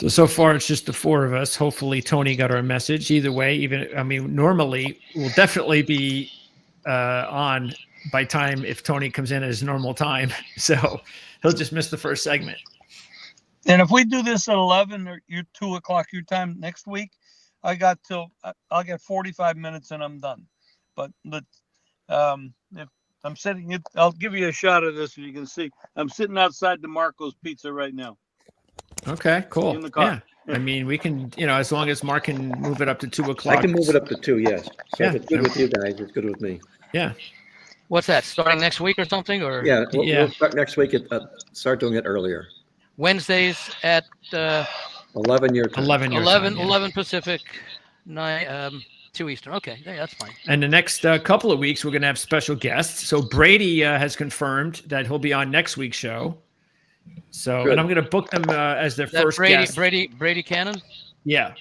So far it's just the four of us. Hopefully Tony got our message. Either way, normally we'll definitely be on by time if Tony comes in at his normal time. So he'll just miss the first segment. And if we do this at 11 or 2 o'clock your time next week, I'll get 45 minutes and I'm done. But if I'm sitting, I'll give you a shot of this so you can see. I'm sitting outside the Marco's Pizza right now. Okay, cool. In the car. Yeah. I mean, we can, as long as Mark can move it up to 2 o'clock. I can move it up to 2, yes. So Yeah. if it's good with you guys, it's good with me. Yeah. What's that? Starting next week or something? Or Yeah, we'll start next week. Start doing it earlier. Wednesdays at 11 your time. 11 Pacific, 2 Eastern. Okay, yeah, that's fine. And the next couple of weeks, we're going to have special guests. So Brady has confirmed that he'll be on next week's show. So, Good. And I'm going to book them as their first guest. Brady Cannon? Yeah.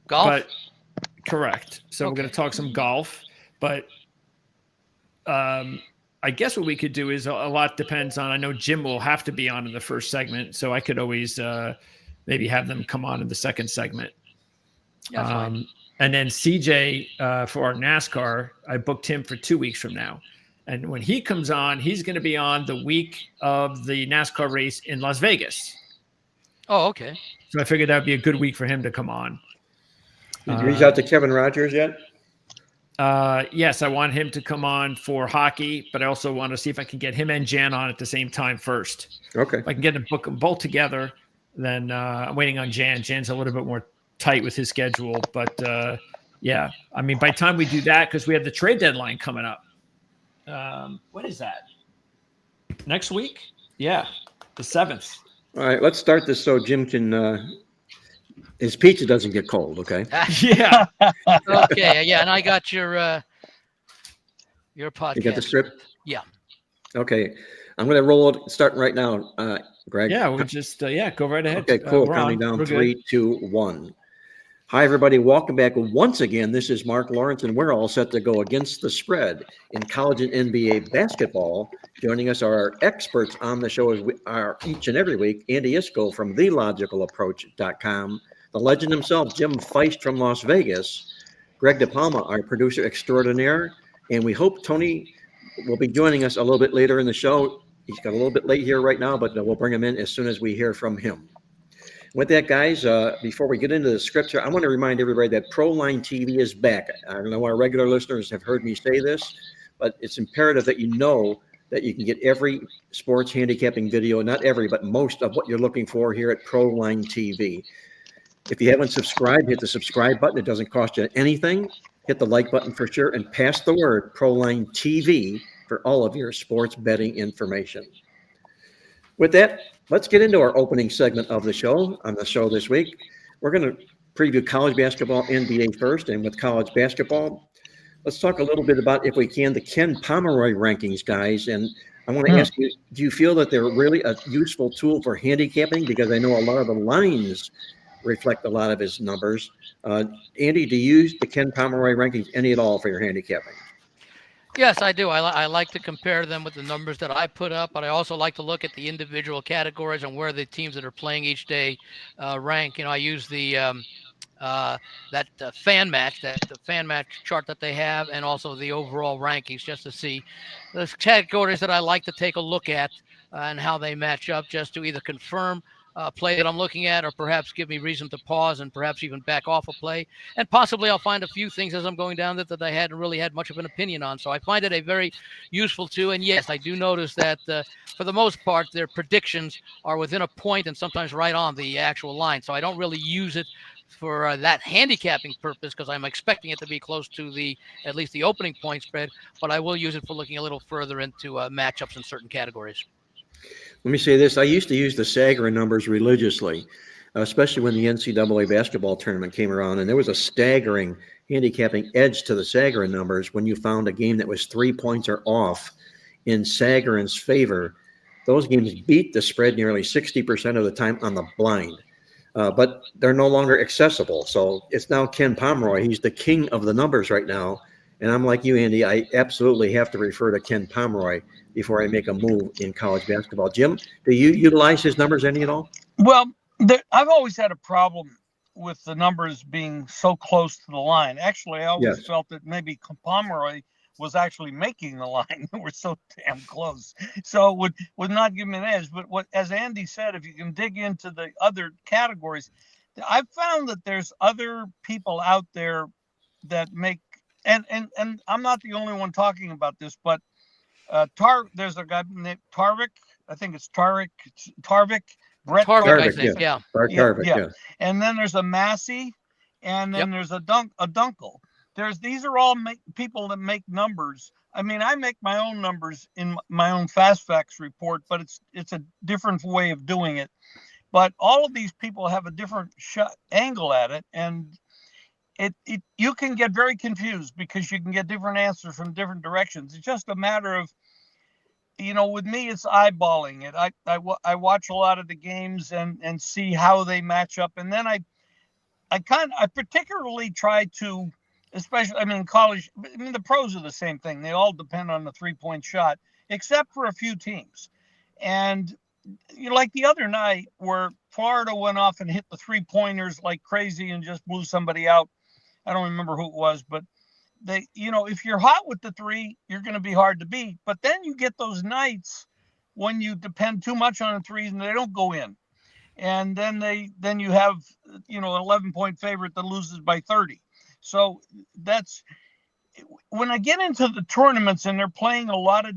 Golf? But, correct. So we're going to talk some golf. But I guess what we could do is a lot depends on, I know Jim will have to be on in the first segment. So I could always maybe have them come on in the second segment. Yeah, fine. And then CJ for our NASCAR, I booked him for 2 weeks from now. And when he comes on, he's going to be on the week of the NASCAR race in Las Vegas. Oh, okay. So I figured that would be a good week for him to come on. Did you reach out to Kevin Rogers yet? Yes, I want him to come on for hockey, but I also want to see if I can get him and Jan on at the same time first. Okay. If I can get them book them both together, then I'm waiting on Jan. Jan's a little bit more tight with his schedule, but yeah, I mean, by the time we do that, because we have the trade deadline coming up. What is that? Next week? Yeah, the 7th. All right, let's start this so Jim can his pizza doesn't get cold, okay? Yeah. Okay, yeah, and I got your podcast. You got the script? Yeah. Okay. I'm going to roll it starting right now, Greg. Yeah, we'll just go right ahead. Okay, cool. Counting down 3, 2, 1. Hi, everybody. Welcome back. Once again, this is Mark Lawrence, and we're all set to go against the spread in college and NBA basketball. Joining us are our experts on the show as we are each and every week. Andy Iskoe from TheLogicalApproach.com, the legend himself, Jim Feist from Las Vegas, Greg DePalma, our producer extraordinaire, and we hope Tony will be joining us a little bit later in the show. He's got a little bit late here right now, but we'll bring him in as soon as we hear from him. With that, guys, before we get into the scripture, I want to remind everybody that ProLine TV is back. I know our regular listeners have heard me say this, but it's imperative that you know that you can get every sports handicapping video, not every, but most of what you're looking for here at ProLine TV. If you haven't subscribed, hit the subscribe button. It doesn't cost you anything. Hit the like button for sure, and pass the word ProLine TV for all of your sports betting information. With that, let's get into our opening segment of the show. On the show this week, we're going to preview college basketball, NBA first, and with college basketball, let's talk a little bit about, if we can, the Ken Pomeroy rankings, guys. And I want to ask you, do you feel that they're really a useful tool for handicapping? Because I know a lot of the lines reflect a lot of his numbers. Andy, do you use the Ken Pomeroy rankings any at all for your handicapping? Yes, I do. I like to compare them with the numbers that I put up, but I also like to look at the individual categories and where the teams that are playing each day rank. I use the fan match chart that they have, and also the overall rankings, just to see the categories that I like to take a look at and how they match up, just to either confirm play that I'm looking at, or perhaps give me reason to pause and perhaps even back off a play. And possibly I'll find a few things as I'm going down that I hadn't really had much of an opinion on. So I find it a very useful tool. And yes, I do notice that for the most part, their predictions are within a point and sometimes right on the actual line. So I don't really use it for that handicapping purpose, because I'm expecting it to be close to at least the opening point spread, but I will use it for looking a little further into matchups in certain categories. Let me say this. I used to use the Sagarin numbers religiously, especially when the NCAA basketball tournament came around, and there was a staggering handicapping edge to the Sagarin numbers when you found a game that was 3 points or off in Sagarin's favor. Those games beat the spread nearly 60% of the time on the blind, but they're no longer accessible. So it's now Ken Pomeroy. He's the king of the numbers right now. And I'm like you, Andy. I absolutely have to refer to Ken Pomeroy before I make a move in college basketball. Jim, do you utilize his numbers any at all? Well, I've always had a problem with the numbers being so close to the line. Actually, I always Yes. felt that maybe Pomeroy was actually making the line. We're so damn close, so it would not give me an edge. But what, as Andy said, if you can dig into the other categories, I've found that there's other people out there that make, and I'm not the only one talking about this, but there's a guy named Tarvik. I think it's Tarvik. Brett Tarvik, I Tarvik, think. Yeah. Tarvik, yeah. yeah. And then there's a Massey, and then Yep. there's a Dunkel. These are all people that make numbers. I mean, I make my own numbers in my own Fast Facts report, but it's a different way of doing it. But all of these people have a different angle at it, and you can get very confused because you can get different answers from different directions. It's just a matter of, with me, it's eyeballing it. I watch a lot of the games and see how they match up, and then I particularly try to, especially, I mean, college. I mean, the pros are the same thing. They all depend on the 3-point shot, except for a few teams. And like the other night where Florida went off and hit the 3-pointers like crazy and just blew somebody out. I don't remember who it was, but if you're hot with the 3, you're going to be hard to beat. But then you get those nights when you depend too much on the 3s and they don't go in. And then you have, an 11-point favorite that loses by 30. So that's when I get into the tournaments and they're playing a lot of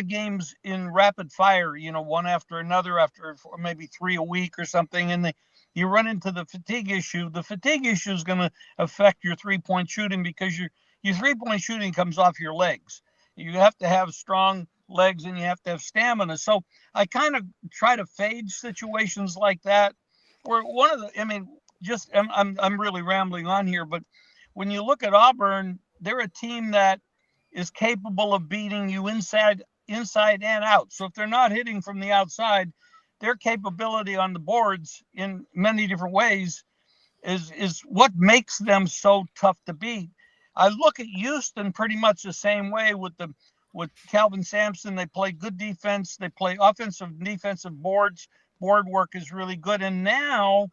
games in rapid fire, one after another, after maybe 3 a week or something. And you run into the fatigue issue. The fatigue issue is going to affect your 3-point shooting because your 3-point shooting comes off your legs. You have to have strong legs and you have to have stamina. So I kind of try to fade situations like that. Where I'm really rambling on here, but when you look at Auburn, they're a team that is capable of beating you inside and out. So if they're not hitting from the outside, their capability on the boards in many different ways is what makes them so tough to beat. I look at Houston pretty much the same way with Calvin Sampson. They play good defense. They play offensive and defensive boards. Board work is really good. And now,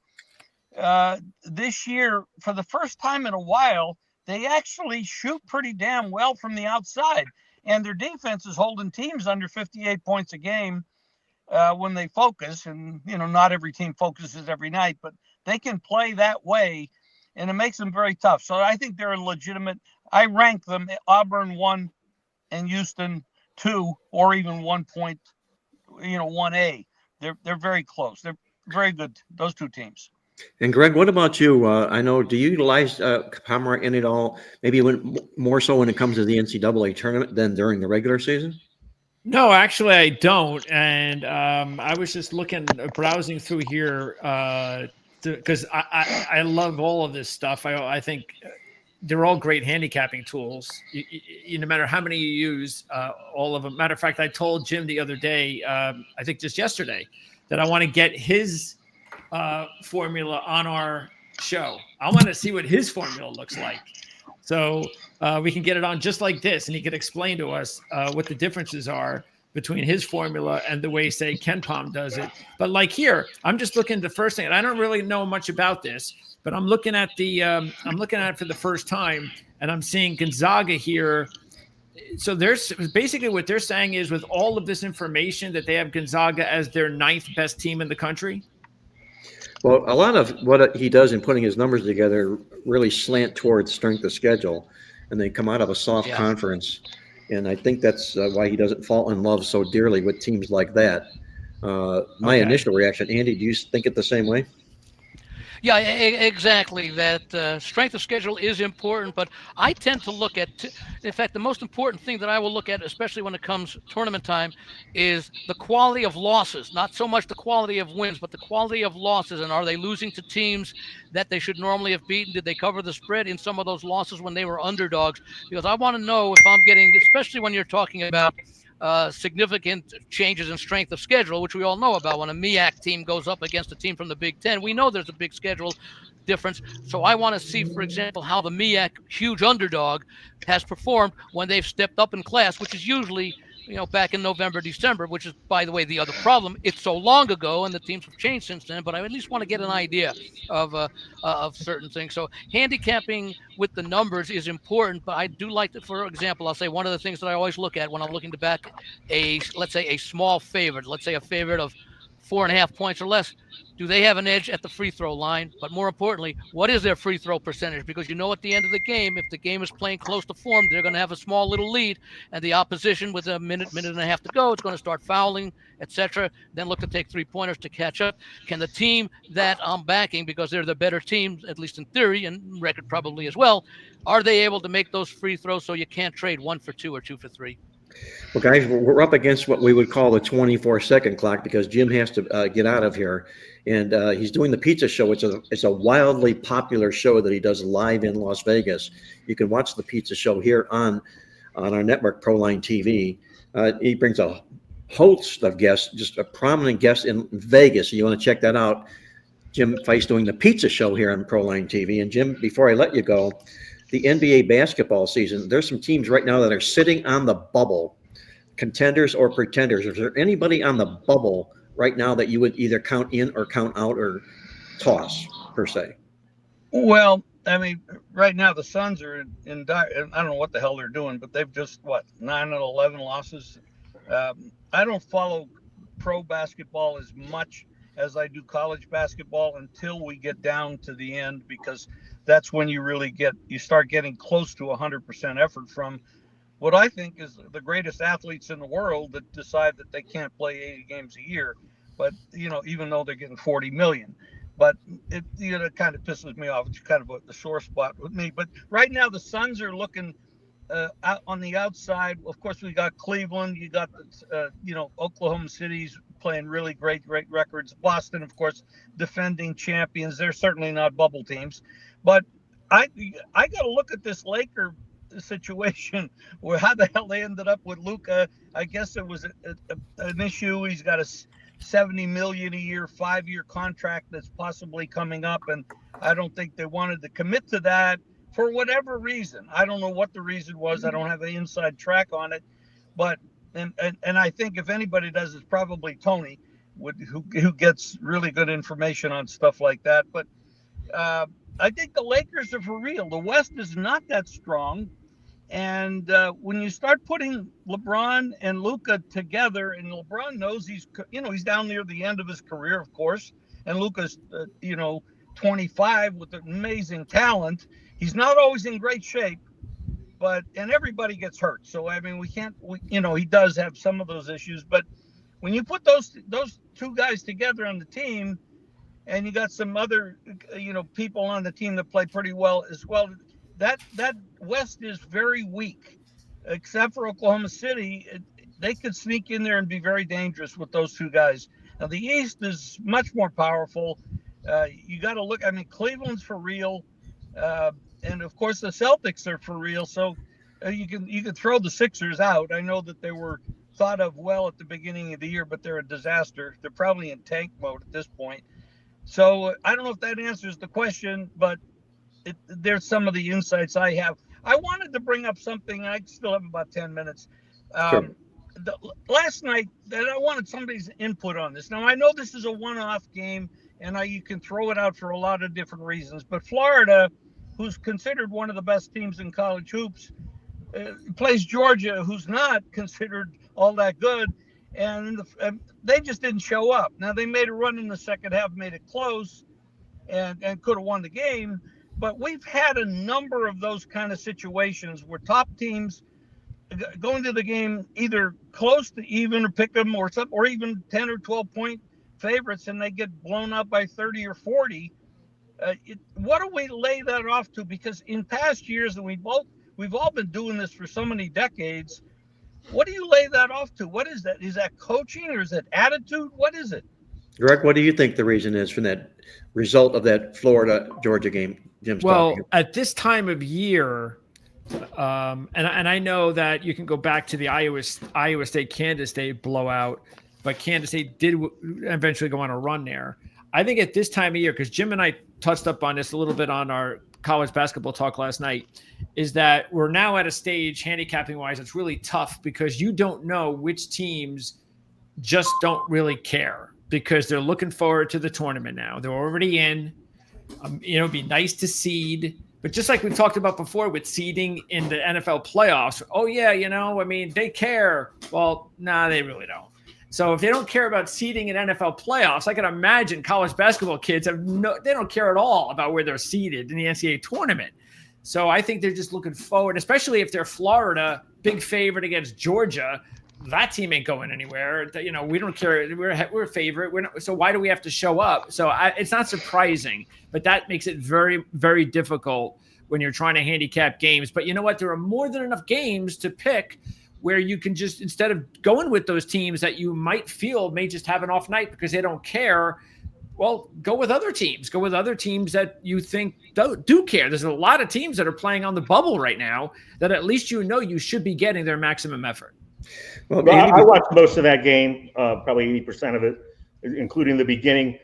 this year, for the first time in a while, they actually shoot pretty damn well from the outside. And their defense is holding teams under 58 points a game when they focus. And, not every team focuses every night, but they can play that way. And it makes them very tough. So I think they're a legitimate. I rank them Auburn 1 and Houston 2, or even 1 point, 1A. They're very close. They're very good, those two teams. And Greg, what about you? I know, do you utilize Pomeroy in it all? Maybe more so when it comes to the NCAA tournament than during the regular season? No, actually, I don't. And I was just browsing through here because I love all of this stuff. I think they're all great handicapping tools. No matter how many you use, all of them. Matter of fact, I told Jim the other day, I think just yesterday, that I want to get his formula on our show. I want to see what his formula looks like. So we can get it on just like this, and he could explain to us what the differences are between his formula and the way, say, Ken Palm does it. But like here, I'm just looking at the first thing, and I don't really know much about this, but I'm looking at it for the first time, and I'm seeing Gonzaga here. So there's basically what they're saying is, with all of this information, that they have Gonzaga as their 9th best team in the country. Well, a lot of what he does in putting his numbers together really slant towards strength of schedule, and they come out of a soft conference. And I think that's why he doesn't fall in love so dearly with teams like that. My initial reaction, Andy, do you think it the same way? Yeah, exactly. That strength of schedule is important, but I tend to look at, in fact, the most important thing that I will look at, especially when it comes tournament time, is the quality of losses. Not so much the quality of wins, but the quality of losses. And are they losing to teams that they should normally have beaten? Did they cover the spread in some of those losses when they were underdogs? Because I want to know if I'm getting, especially when you're talking about significant changes in strength of schedule, which we all know about. When a MEAC team goes up against a team from the Big Ten, we know there's a big schedule difference. So I want to see, for example, how the MEAC huge underdog has performed when they've stepped up in class, which is usually back in November, December, which is, by the way, the other problem. It's so long ago, and the teams have changed since then. But I at least want to get an idea of certain things. So handicapping with the numbers is important. But I do like to, for example, I'll say one of the things that I always look at when I'm looking to back let's say a small favorite, let's say a favorite of 4.5 points or less. Do they have an edge at the free throw line? But more importantly, what is their free throw percentage? Because at the end of the game, if the game is playing close to form, they're going to have a small little lead, and the opposition with a minute and a half to go, it's going to start fouling, etc. Then look to take 3-pointers to catch up. Can the team that I'm backing, because they're the better team, at least in theory, and record probably as well, are they able to make those free throws so you can't trade 1 for 2 or 2 for 3? Well, guys, we're up against what we would call the 24-second clock because Jim has to get out of here. And he's doing the pizza show. It's a wildly popular show that he does live in Las Vegas. You can watch the pizza show here on our network, Proline TV. He brings a host of guests, just a prominent guest in Vegas. So you want to check that out. Jim Feist doing the pizza show here on Proline TV. And Jim, before I let you go, the NBA basketball season, there's some teams right now that are sitting on the bubble. Contenders or pretenders. Is there anybody on the bubble right now that you would either count in or count out or toss, per se? Well, I mean, right now the Suns are in dire. I don't know what the hell they're doing, but they've just 9 and 11 losses. I don't follow pro basketball as much as I do college basketball until we get down to the end, because that's when you really start getting close to 100% effort from what I think is the greatest athletes in the world that decide that they can't play 80 games a year, but even though they're getting 40 million. But it kind of pisses me off. It's kind of the sore spot with me. But right now the Suns are looking out on the outside. Of course, we got Cleveland. You got Oklahoma City's playing really great records. Boston, of course, defending champions. They're certainly not bubble teams, but I got to look at this Laker situation where how the hell they ended up with Luka. I guess it was an issue. He's got a $70 million a year 5-year contract that's possibly coming up, and I don't think they wanted to commit to that for whatever reason. I don't know what the reason was. I don't have an inside track on it, but and I think if anybody does, it's probably Tony, who gets really good information on stuff like that. But I think the Lakers are for real. The West is not that strong. And when you start putting LeBron and Luka together, and LeBron knows he's down near the end of his career, of course, and Luka's 25 with amazing talent. He's not always in great shape, and everybody gets hurt. So I mean, he does have some of those issues. But when you put those two guys together on the team, and you got some other people on the team that play pretty well as well, that West is very weak, except for Oklahoma City. They could sneak in there and be very dangerous with those two guys. Now the East is much more powerful. You got to look. I mean, Cleveland's for real, and of course the Celtics are for real. So you can throw the Sixers out. I know that they were thought of well at the beginning of the year, but they're a disaster. They're probably in tank mode at this point. So I don't know if that answers the question, but there's some of the insights I have. I wanted to bring up something. I still have about 10 minutes. Sure. Last night, that I wanted somebody's input on this. Now, I know this is a one-off game, and you can throw it out for a lot of different reasons. But Florida, who's considered one of the best teams in college hoops, plays Georgia, who's not considered all that good. And they just didn't show up. Now, they made a run in the second half, made it close, and could have won the game. But we've had a number of those kind of situations where top teams go into the game either close to even or pick them or even 10 or 12 point favorites, and they get blown up by 30 or 40. What do we lay that off to? Because in past years, and we've all been doing this for so many decades, what do you lay that off to? What is that? Is that coaching or is it attitude? What is it? Greg, what do you think the reason is for that result of that Florida-Georgia game? Jim's talking. At this time of year, and I know that you can go back to the Iowa State Kansas State blowout, but Kansas State did eventually go on a run there. I think at this time of year, because Jim and I touched up on this a little bit on our college basketball talk last night, is that we're now at a stage handicapping wise, it's really tough because you don't know which teams just don't really care because they're looking forward to the tournament now. They're already in. It'd be nice to seed, but just like we talked about before with seeding in the NFL playoffs, oh yeah, they care. Well, nah, they really don't. So if they don't care about seeding in NFL playoffs, I can imagine college basketball kids they don't care at all about where they're seeded in the NCAA tournament. So I think they're just looking forward, especially if they're Florida, big favorite against Georgia. That team ain't going anywhere. We don't care. We're a favorite. So why do we have to show up? So it's not surprising, but that makes it very, very difficult when you're trying to handicap games. But you know what? There are more than enough games to pick where you can just, instead of going with those teams that you might feel may just have an off night because they don't care, well, go with other teams. Go with other teams that you think do care. There's a lot of teams that are playing on the bubble right now that at least you should be getting their maximum effort. Well, I watched most of that game, probably 80% of it, including the beginning.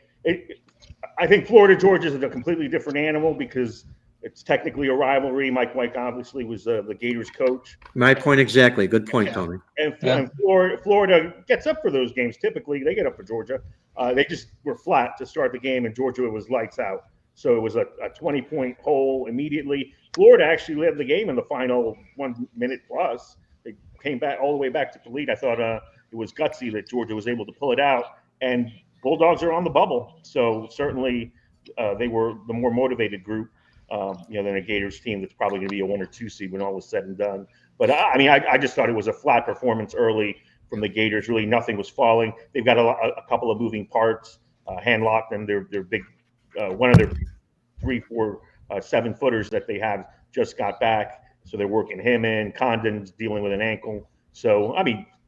I think Florida-Georgia is a completely different animal because it's technically a rivalry. Mike White obviously was the Gators coach. My point exactly. Good point, Tony. And Florida gets up for those games. Typically, they get up for Georgia. They just were flat to start the game, and Georgia was lights out. So it was a 20-point hole immediately. Florida actually led the game in the final 1 minute plus. They came back all the way back to the lead. I thought it was gutsy that Georgia was able to pull it out. And Bulldogs are on the bubble, so certainly they were the more motivated group. Than a Gators team that's probably going to be a 1 or 2 seed when all is said and done. But I just thought it was a flat performance early from the Gators. Really, nothing was falling. They've got a couple of moving parts. Handlock and their big one of their 3, 4, 7-footers that they have just got back, so they're working him in. Condon's dealing with an ankle, so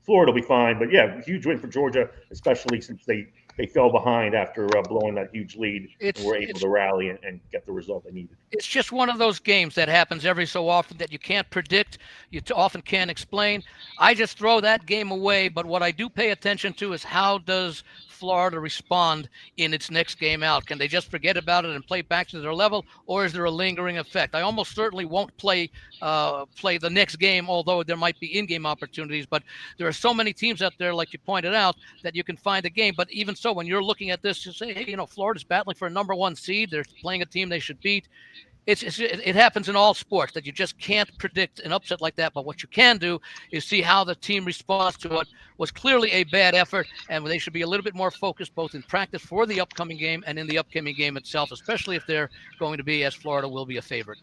Florida will be fine. But yeah, huge win for Georgia, especially since they fell behind after blowing that huge lead and were able to rally and get the result they needed. It's just one of those games that happens every so often that you can't predict, you often can't explain. I just throw that game away, but what I do pay attention to is how does Florida respond in its next game out? Can they just forget about it and play back to their level, or is there a lingering effect? I almost certainly won't play the next game, although there might be in-game opportunities, but there are so many teams out there, like you pointed out, that you can find a game. But even so, when you're looking at this, you say, hey, Florida's battling for a number 1 seed. They're playing a team they should beat. It happens in all sports that you just can't predict an upset like that. But what you can do is see how the team responds to what was clearly a bad effort, and they should be a little bit more focused both in practice for the upcoming game and in the upcoming game itself, especially if they're going to be, as Florida will be, a favorite.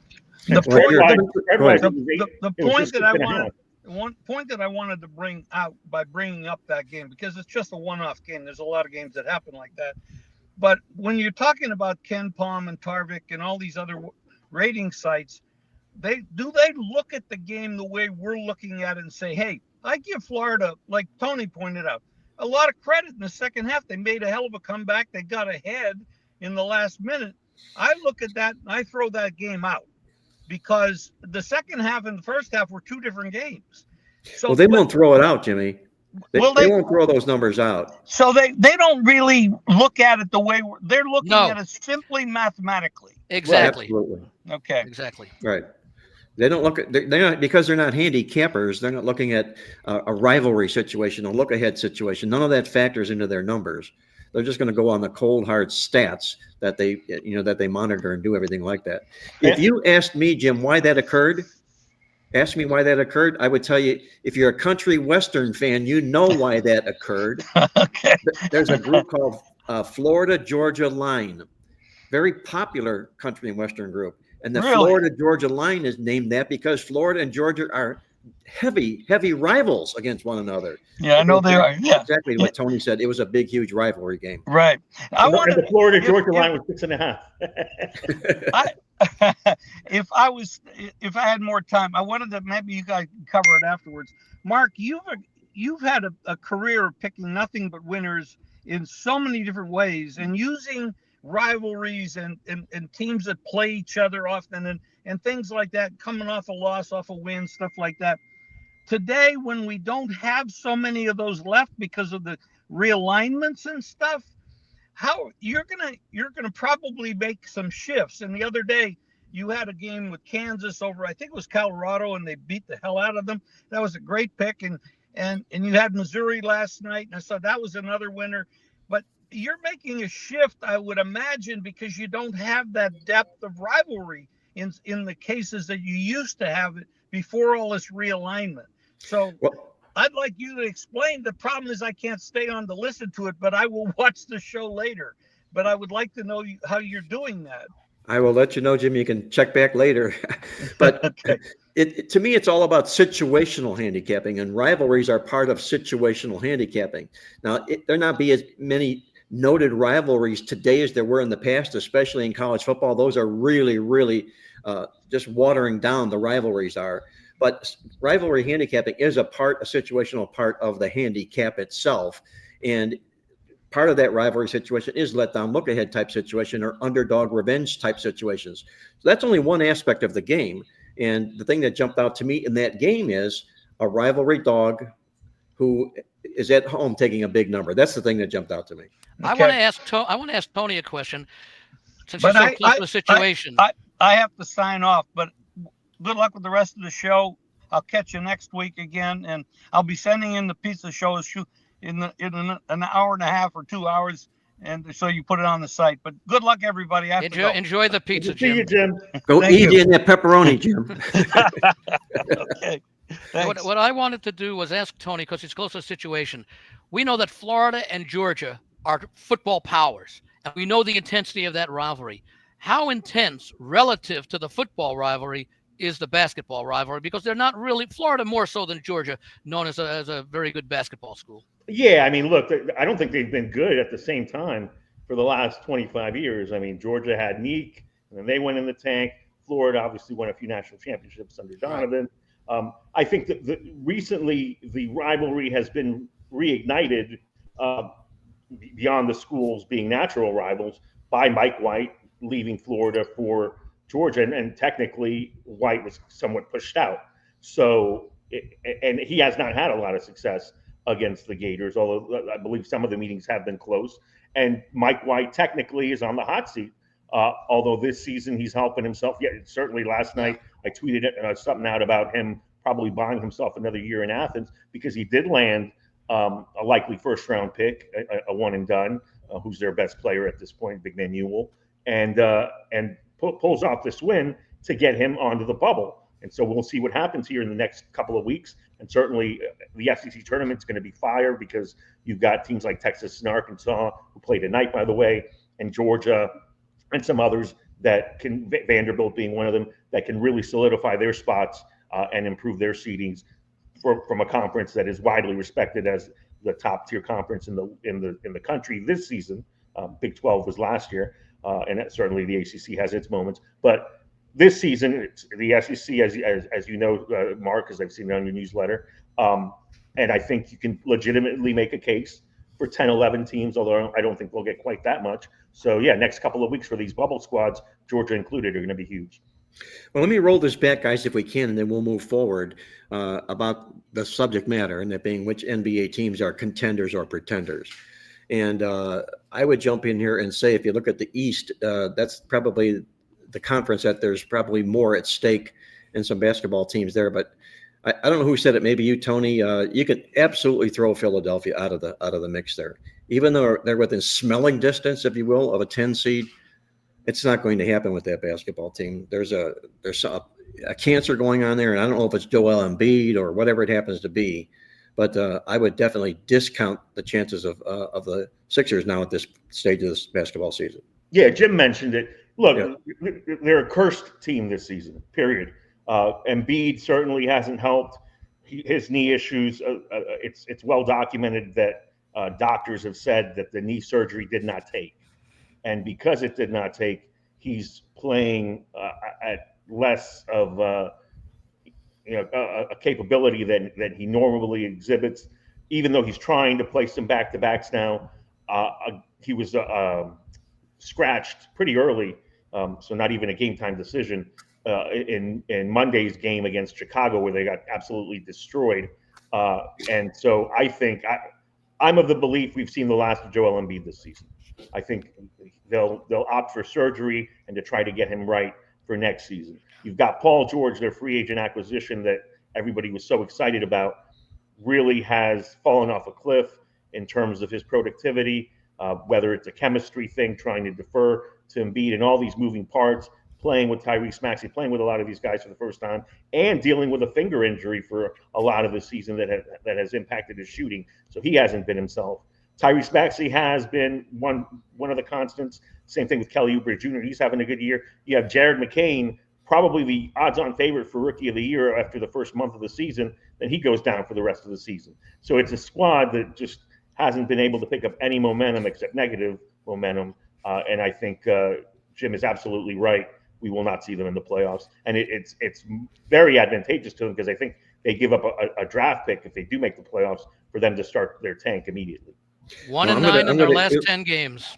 One point that I wanted to bring out by bringing up that game, because it's just a one-off game. There's a lot of games that happen like that. But when you're talking about Ken Palm and Tarvik and all these other rating sites, they look at the game the way we're looking at it and say, hey, I give Florida, like Tony pointed out, a lot of credit in the second half. They made a hell of a comeback. They got ahead in the last minute. I look at that and I throw that game out because the second half and the first half were 2 different games. So they won't throw it out, Jimmy. They won't throw those numbers out. So they don't really look at it the way they're looking at it simply mathematically. Exactly. Well, absolutely. Okay. Exactly. Right. They don't look at they're not, because they're not handicappers. They're not looking at a rivalry situation, a look ahead situation. None of that factors into their numbers. They're just going to go on the cold hard stats that they monitor and do everything like that. If you asked me, Jim, why that occurred, I would tell you, if you're a country western fan, you know why that occurred. Okay. There's a group called Florida Georgia Line, very popular country and western group. And the Florida Georgia Line is named that because Florida and Georgia are heavy rivals against one another. Yeah, I know they are. Yeah, exactly what Tony said. It was a big, huge rivalry game. Right. The Florida Georgia line was 6.5. If I had more time, I wanted to, maybe you guys can cover it afterwards. Mark, you've had a career of picking nothing but winners in so many different ways and using rivalries and teams that play each other often and things like that, coming off a loss, off a win, stuff like that. Today, when we don't have so many of those left because of the realignments and stuff, how you're gonna probably make some shifts. And the other day, You had a game with Kansas over, I think it was Colorado, and they beat the hell out of them. That was a great pick. And you had Missouri last night, and I saw that was another winner. But you're making a shift, I would imagine, because you don't have that depth of rivalry in the cases that you used to have it before all this realignment. So I'd like you to explain. The problem is I can't stay on to listen to it, but I will watch the show later. But I would like to know how you're doing that. I will let you know, Jim. You can check back later. But Okay. to me, it's all about situational handicapping, and rivalries are part of situational handicapping. Now, there not be as many noted rivalries today as there were in the past, especially in college football. Those are really, really just watering down. The rivalries are. But rivalry handicapping is a situational part of the handicap itself. And part of that rivalry situation is let down, look ahead type situation or underdog revenge type situations. So that's only one aspect of the game. And the thing that jumped out to me in that game is a rivalry dog who is at home taking a big number. That's the thing that jumped out to me. Okay. I want to ask Tony a question, since But you're so close to the situation. I have to sign off, but good luck with the rest of the show. I'll catch you next week again, and I'll be sending in the pizza show in an hour and a half or 2 hours, and so you put it on the site. But good luck, everybody. Enjoy the pizza, Good to see you, Jim. Go eat in that pepperoni, Jim. Okay. What I wanted to do was ask Tony, because he's close to the situation. We know that Florida and Georgia are football powers, and we know the intensity of that rivalry. How intense, relative to the football rivalry, is the basketball rivalry? Because they're not really, Florida more so than Georgia, known as a very good basketball school. Yeah, I mean, look, I don't think they've been good at the same time for the last 25 years. I mean, Georgia had Neek, and then they went in the tank. Florida obviously won a few national championships under Donovan. Right. I think that recently the rivalry has been reignited beyond the schools being natural rivals by Mike White leaving Florida for Georgia, and technically White was somewhat pushed out. So, and he has not had a lot of success against the Gators, although I believe some of the meetings have been close. And Mike White technically is on the hot seat, although this season he's helping himself. Yeah, certainly last night I tweeted something out about him probably buying himself another year in Athens, because he did land a likely first-round pick, a one and done, who's their best player at this point, Big Man Ewell, and pulls off this win to get him onto the bubble. And so we'll see what happens here in the next couple of weeks. And certainly the SEC tournament's going to be fire, because you've got teams like Texas and Arkansas, who play tonight, by the way, and Georgia, and some others that can, Vanderbilt being one of them, that can really solidify their spots and improve their seedings from a conference that is widely respected as the top tier conference in the country this season. Big 12 was last year, and certainly the ACC has its moments. But this season, it's the SEC, as you know, Mark, as I've seen it on your newsletter, and I think you can legitimately make a case for 10, 11 teams, although I don't think we'll get quite that much. So, yeah, next couple of weeks for these bubble squads, Georgia included, are going to be huge. Well, let me roll this back, guys, if we can, and then we'll move forward about the subject matter, and that being which NBA teams are contenders or pretenders. And I would jump in here and say, if you look at the East, that's probably the conference that there's probably more at stake and some basketball teams there. But I don't know who said it. Maybe you, Tony. You could absolutely throw Philadelphia out of the mix there, even though they're within smelling distance, if you will, of a 10 seed. It's not going to happen with that basketball team. There's a cancer going on there, and I don't know if it's Joel Embiid or whatever it happens to be, but I would definitely discount the chances of the Sixers now at this stage of this basketball season. Yeah, Jim mentioned it. Look, they're a cursed team this season, period. Embiid certainly hasn't helped. His knee issues, it's well documented that doctors have said that the knee surgery did not take. And because it did not take, he's playing at less of a capability than he normally exhibits. Even though he's trying to play some back-to-backs now, he was scratched pretty early, so not even a game-time decision in Monday's game against Chicago, where they got absolutely destroyed. And so I think I'm of the belief we've seen the last of Joel Embiid this season. I think they'll opt for surgery and to try to get him right for next season. You've got Paul George, their free agent acquisition that everybody was so excited about, really has fallen off a cliff in terms of his productivity, whether it's a chemistry thing, trying to defer to Embiid and all these moving parts, playing with Tyrese Maxey, playing with a lot of these guys for the first time, and dealing with a finger injury for a lot of the season that has impacted his shooting. So he hasn't been himself. Tyrese Maxey has been one of the constants. Same thing with Kelly Oubre Jr. He's having a good year. You have Jared McCain, probably the odds-on favorite for Rookie of the Year after the first month of the season. Then he goes down for the rest of the season. So it's a squad that just hasn't been able to pick up any momentum except negative momentum. And I think Jim is absolutely right. We will not see them in the playoffs, and it's very advantageous to them because I think they give up a draft pick if they do make the playoffs for them to start their tank immediately. 1-9 in their last 10 games.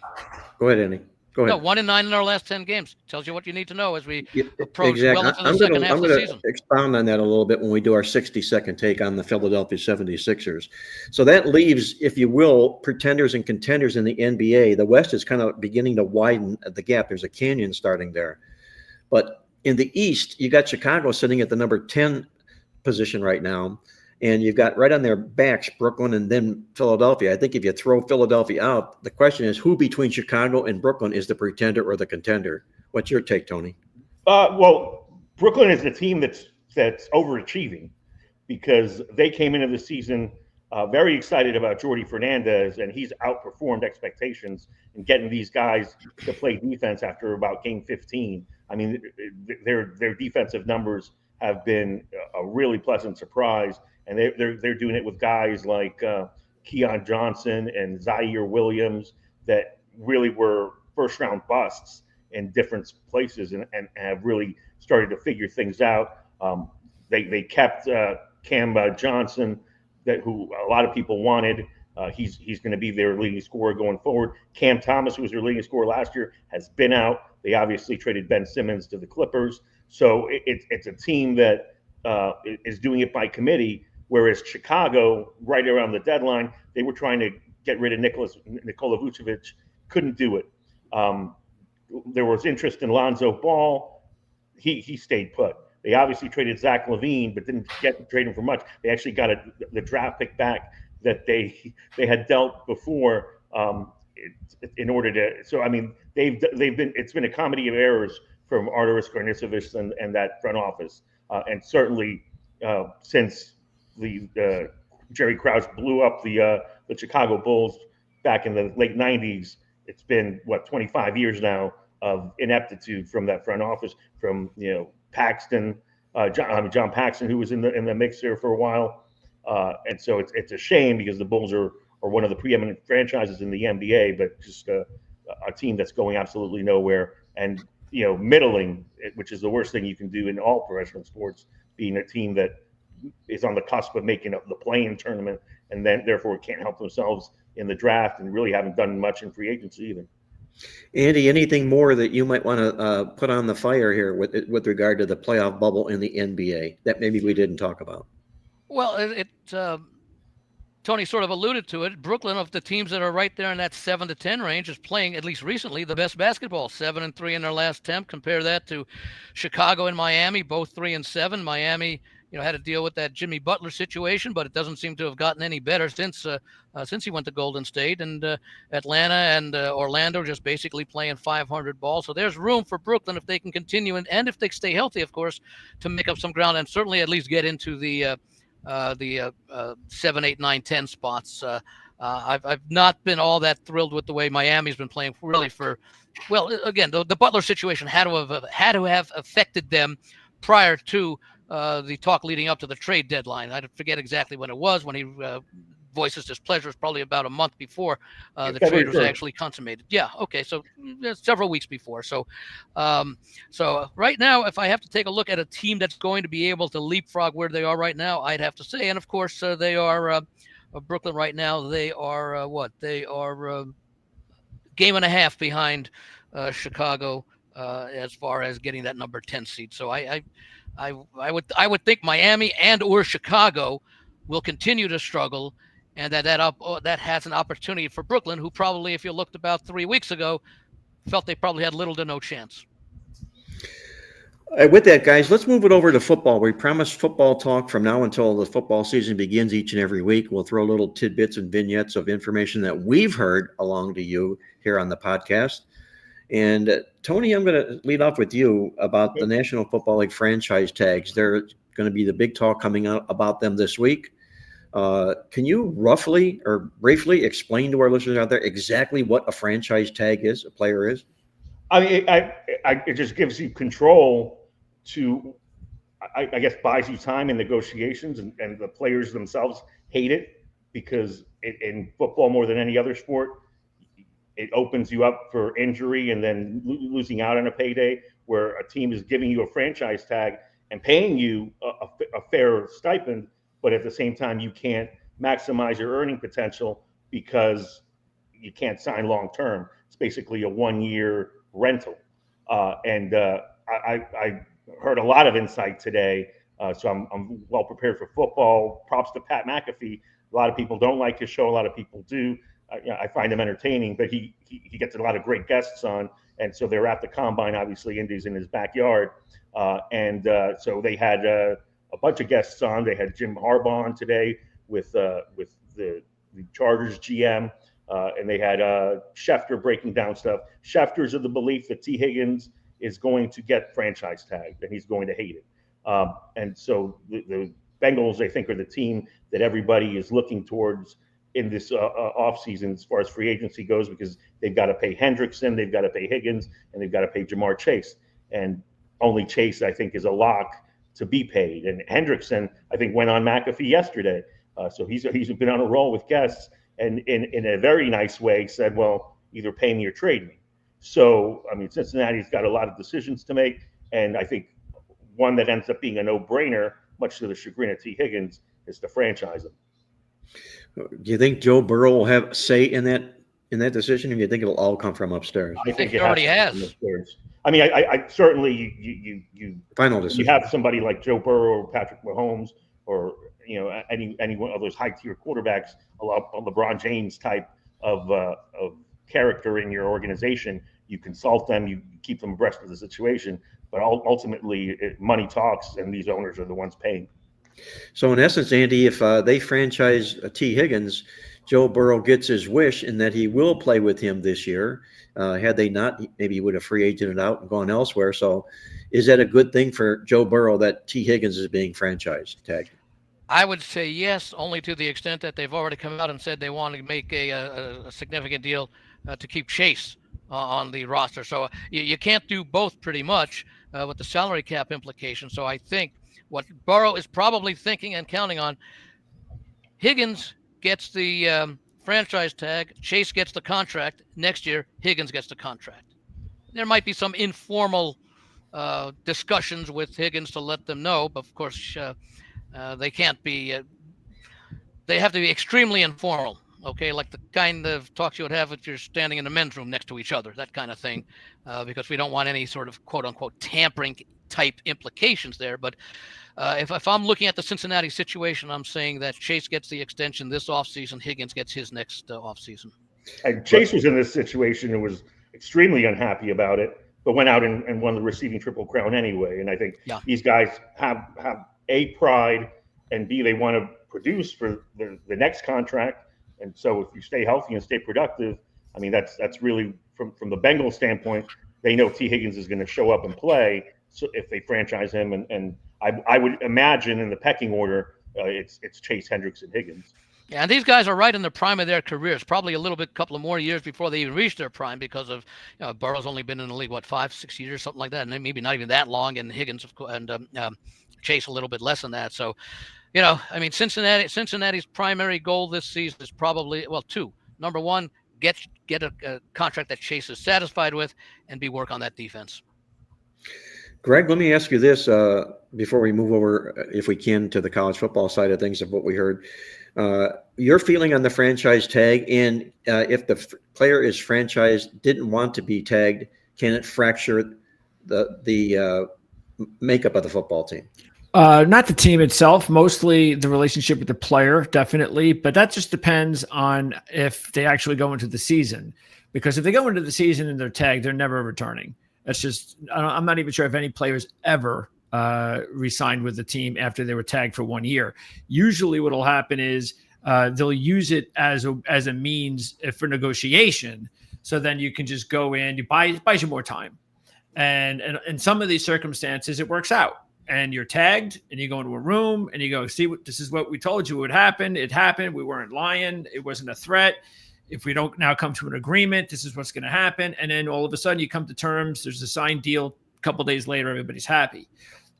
Go ahead, Andy. Go ahead. No, 1-9 in our last 10 games. Tells you what you need to know as we approach exactly. well into the second half of the season. Expound on that a little bit when we do our 60-second take on the Philadelphia 76ers. So that leaves, if you will, pretenders and contenders in the NBA. The West is kind of beginning to widen the gap. There's a canyon starting there. But in the East, you got Chicago sitting at the number 10 position right now. And you've got right on their backs Brooklyn and then Philadelphia. I think if you throw Philadelphia out, the question is who between Chicago and Brooklyn is the pretender or the contender? What's your take, Tony? Well, Brooklyn is the team that's overachieving because they came into the season very excited about Jordi Fernandez, and he's outperformed expectations in getting these guys to play defense after about game 15. I mean, their defensive numbers have been a really pleasant surprise, and they're doing it with guys like Keon Johnson and Zaire Williams that really were first round busts in different places and have really started to figure things out. They kept Cam Johnson, who a lot of people wanted. He's going to be their leading scorer going forward. Cam Thomas, who was their leading scorer last year, has been out. They obviously traded Ben Simmons to the Clippers. So it's a team that is doing it by committee, whereas Chicago, right around the deadline, they were trying to get rid of Nikola Vucevic, couldn't do it. There was interest in Lonzo Ball. He stayed put. They obviously traded Zach LaVine, but didn't get to trade him for much. They actually got the draft pick back that they had dealt before in order to. So I mean, it's been a comedy of errors from Arturas Karnisovas and that front office, and certainly since the Jerry Krause blew up the Chicago Bulls back in the late '90s, it's been 25 years now of ineptitude from that front office, from Paxton, John Paxton, who was in the mix there for a while, and so it's a shame because the Bulls are one of the preeminent franchises in the NBA, but just a team that's going absolutely nowhere, and middling, which is the worst thing you can do in all professional sports, being a team that is on the cusp of making the play-in tournament, and then therefore can't help themselves in the draft, and really haven't done much in free agency either. Andy, anything more that you might want to put on the fire here with regard to the playoff bubble in the NBA that maybe we didn't talk about? Well, Tony sort of alluded to it. Brooklyn, of the teams that are right there in that 7 to 10 range, is playing, at least recently, the best basketball. 7-3 in their last 10. Compare that to Chicago and Miami, both 3-7. Miami, had to deal with that Jimmy Butler situation, but it doesn't seem to have gotten any better since he went to Golden State. And Atlanta and Orlando just basically playing 500 ball. So there's room for Brooklyn if they can continue, and if they stay healthy, of course, to make up some ground and certainly at least get into the 7, 8, 9, 10 spots. I've not been all that thrilled with the way Miami's been playing, really. Again, the Butler situation had to have affected them prior to the talk leading up to the trade deadline. I forget exactly when it was, when he voices displeasure, is probably about a month before the trade was actually consummated. Yeah, okay, so several weeks before. So right now, if I have to take a look at a team that's going to be able to leapfrog where they are right now, I'd have to say, and of course they are Brooklyn right now. They are They are game and a half behind Chicago as far as getting that number 10 seed. So I would think Miami and or Chicago will continue to struggle, and that has an opportunity for Brooklyn, who probably, if you looked about 3 weeks ago, felt they probably had little to no chance. With that, guys, let's move it over to football. We promised football talk from now until the football season begins each and every week. We'll throw little tidbits and vignettes of information that we've heard along to you here on the podcast. And Tony, I'm going to lead off with you about the National Football League franchise tags. They're going to be the big talk coming out about them this week. Can you roughly or briefly explain to our listeners out there exactly what a franchise tag is, a player is? I mean, it just gives you control to, I guess, buys you time in negotiations, and the players themselves hate it because in football, more than any other sport, it opens you up for injury and then losing out on a payday, where a team is giving you a franchise tag and paying you a fair stipend, but at the same time, you can't maximize your earning potential because you can't sign long term. It's basically a 1-year rental. I heard a lot of insight today, so I'm well prepared for football. Props to Pat McAfee. A lot of people don't like his show. A lot of people do. I find him entertaining, but he gets a lot of great guests on. And so they're at the combine, obviously Indy's in his backyard. So they had a bunch of guests on. They had Jim Harbaugh on today with the Chargers GM. And they had Schefter breaking down stuff. Schefter's of the belief that T. Higgins is going to get franchise tagged and he's going to hate it. And so the Bengals, I think, are the team that everybody is looking towards in this offseason as far as free agency goes, because they've got to pay Hendrickson, they've got to pay Higgins, and they've got to pay Jamar Chase. And only Chase, I think, is a lock to be paid. And Hendrickson, I think, went on McAfee yesterday. So he's been on a roll with guests, and in a very nice way said, well, either pay me or trade me. So, I mean, Cincinnati's got a lot of decisions to make, and I think one that ends up being a no-brainer, much to the chagrin of T. Higgins, is to franchise him. Do you think Joe Burrow will have a say in that decision, or do you think it'll all come from upstairs? I think it already has. I mean, I certainly you Final decision. You have somebody like Joe Burrow or Patrick Mahomes or any one of those high tier quarterbacks, a LeBron James type of character in your organization. You consult them, you keep them abreast of the situation, but ultimately money talks, and these owners are the ones paying. So in essence, Andy, if they franchise T. Higgins, Joe Burrow gets his wish in that he will play with him this year. Had they not, maybe he would have free agented out and gone elsewhere. So is that a good thing for Joe Burrow that T. Higgins is being franchise tagged? I would say yes, only to the extent that they've already come out and said they want to make a significant deal to keep Chase on the roster. So you can't do both pretty much with the salary cap implications. So I think what Burrow is probably thinking and counting on, Higgins gets the franchise tag, Chase gets the contract. Next year, Higgins gets the contract. There might be some informal discussions with Higgins to let them know, but of course they can't be. They have to be extremely informal, okay, like the kind of talks you would have if you're standing in the men's room next to each other, that kind of thing, because we don't want any sort of quote-unquote tampering type implications there. But if I'm looking at the Cincinnati situation, I'm saying that Chase gets the extension this offseason, Higgins gets his next offseason. And Chase was in this situation and was extremely unhappy about it, but went out and won the receiving Triple Crown anyway. And I think these guys have A, pride, and B, they want to produce for the next contract. And so if you stay healthy and stay productive, I mean, that's really from the Bengals standpoint, they know T. Higgins is going to show up and play. So if they franchise him, and I would imagine in the pecking order, it's Chase, Hendrickson, Higgins. Yeah, and these guys are right in the prime of their careers, probably a little bit, couple of more years before they even reach their prime, because of Burrow's only been in the league, 5-6 years, something like that, and maybe not even that long, and Higgins and Chase a little bit less than that. So, I mean, Cincinnati's primary goal this season is probably, two. Number one, get a contract that Chase is satisfied with, and work on that defense. Greg, let me ask you this before we move over, if we can, to the college football side of things of what we heard. Your feeling on the franchise tag, and if the player is franchised, didn't want to be tagged, can it fracture the makeup of the football team? Not the team itself, mostly the relationship with the player, definitely. But that just depends on if they actually go into the season. Because if they go into the season and they're tagged, they're never returning. That's just, I'm not even sure if any players ever re-signed with the team after they were tagged for 1 year. Usually what will happen is they'll use it as a means for negotiation. So then you can just go in, buys you more time. And in some of these circumstances, it works out. And you're tagged and you go into a room and you go, see, this is what we told you would happen. It happened. We weren't lying. It wasn't a threat. If we don't now come to an agreement, this is what's going to happen. And then all of a sudden you come to terms. There's a signed deal. A couple of days later, everybody's happy.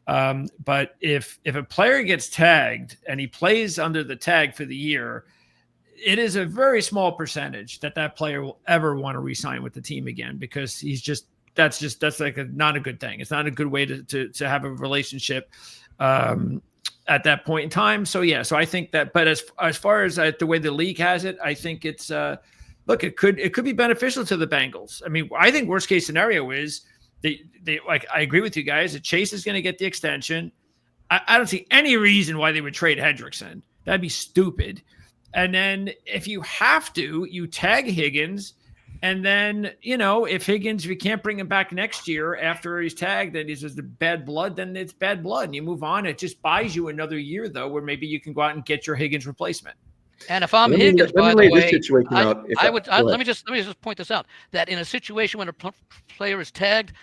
But if a player gets tagged and he plays under the tag for the year, it is a very small percentage that player will ever want to re-sign with the team again, because that's like not a good thing. It's not a good way to have a relationship at that point in time. So yeah, so I think that, but as far as the way the league has it, I think it's look, it could be beneficial to the Bengals. I mean, I think worst case scenario is they like, I agree with you guys that Chase is going to get the extension. I don't see any reason why they would trade Hendrickson. That'd be stupid. And then if you have to, you tag Higgins. And then, if Higgins, we can't bring him back next year after he's tagged and he's just bad blood, then it's bad blood and you move on. It just buys you another year, though, where maybe you can go out and get your Higgins replacement. And if I'm Higgins, by the way, let me just point this out, that in a situation when a player is tagged,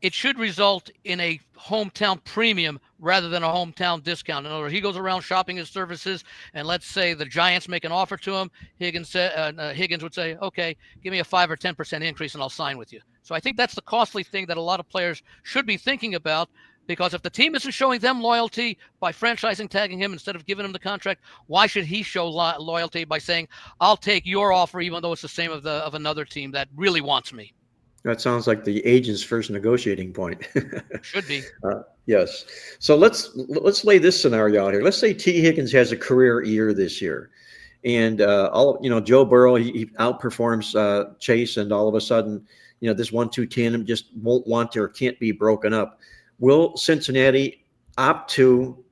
it should result in a hometown premium rather than a hometown discount. In other words, he goes around shopping his services, and let's say the Giants make an offer to him. Higgins would say, okay, give me a 5 or 10% increase and I'll sign with you. So I think that's the costly thing that a lot of players should be thinking about, because if the team isn't showing them loyalty by franchising tagging him instead of giving him the contract, why should he show loyalty by saying, I'll take your offer even though it's the same of another team that really wants me? That sounds like the agent's first negotiating point. Should be. Yes. So let's lay this scenario out here. Let's say T. Higgins has a career year this year, and Joe Burrow, he outperforms Chase, and all of a sudden, this 1-2 tandem just won't want to or can't be broken up. Will Cincinnati opt to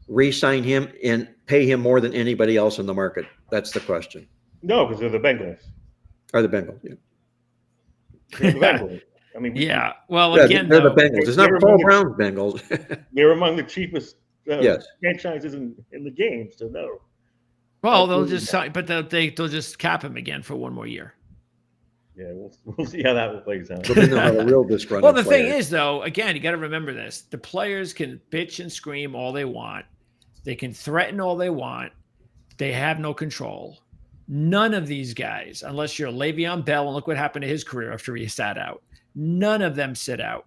re-sign him and pay him more than anybody else in the market? That's the question. No, because they're the Bengals. Are the Bengals? Yeah. They're the Bengals. I mean, yeah. Well, again, they're the Bengals. It's not Paul Brown's Bengals. They're among the cheapest franchises in the game. So no. Well, they'll just sign, but they'll just cap him again for 1 more year. Yeah, we'll see how that plays out. Well, the thing is, though, again, you got to remember this: the players can bitch and scream all they want, they can threaten all they want, they have no control. None of these guys, unless you're Le'Veon Bell, and look what happened to his career after he sat out. None of them sit out.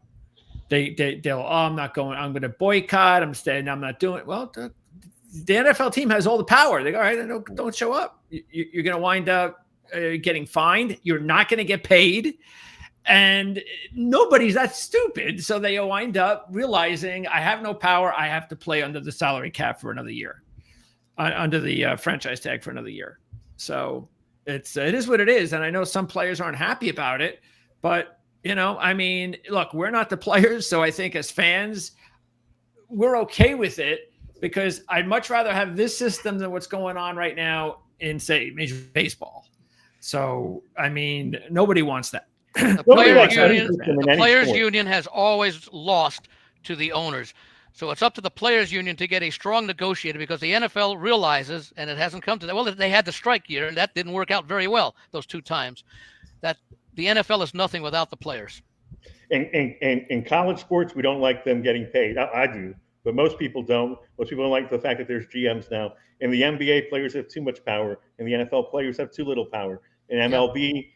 They'll, I'm not going. I'm going to boycott. I'm staying. I'm not doing it. Well, the NFL team has all the power. They go, all right, don't show up. You're going to wind up getting fined. You're not going to get paid, and nobody's that stupid. So they wind up realizing, I have no power. I have to play under the salary cap for another year, under the franchise tag for another year. So it is what it is. And I know some players aren't happy about it, but I mean, look, we're not the players. So I think as fans, we're okay with it, because I'd much rather have this system than what's going on right now in, say, Major League Baseball. So, I mean, nobody wants that. The players union has always lost to the owners. So it's up to the players union to get a strong negotiator, because the NFL realizes, and it hasn't come to that. Well, they had the strike year, and that didn't work out very well those 2 times. That the NFL is nothing without the players. In college sports, we don't like them getting paid. I do, but most people don't. Most people don't like the fact that there's GMs now. In the NBA, players have too much power, and the NFL players have too little power. In MLB,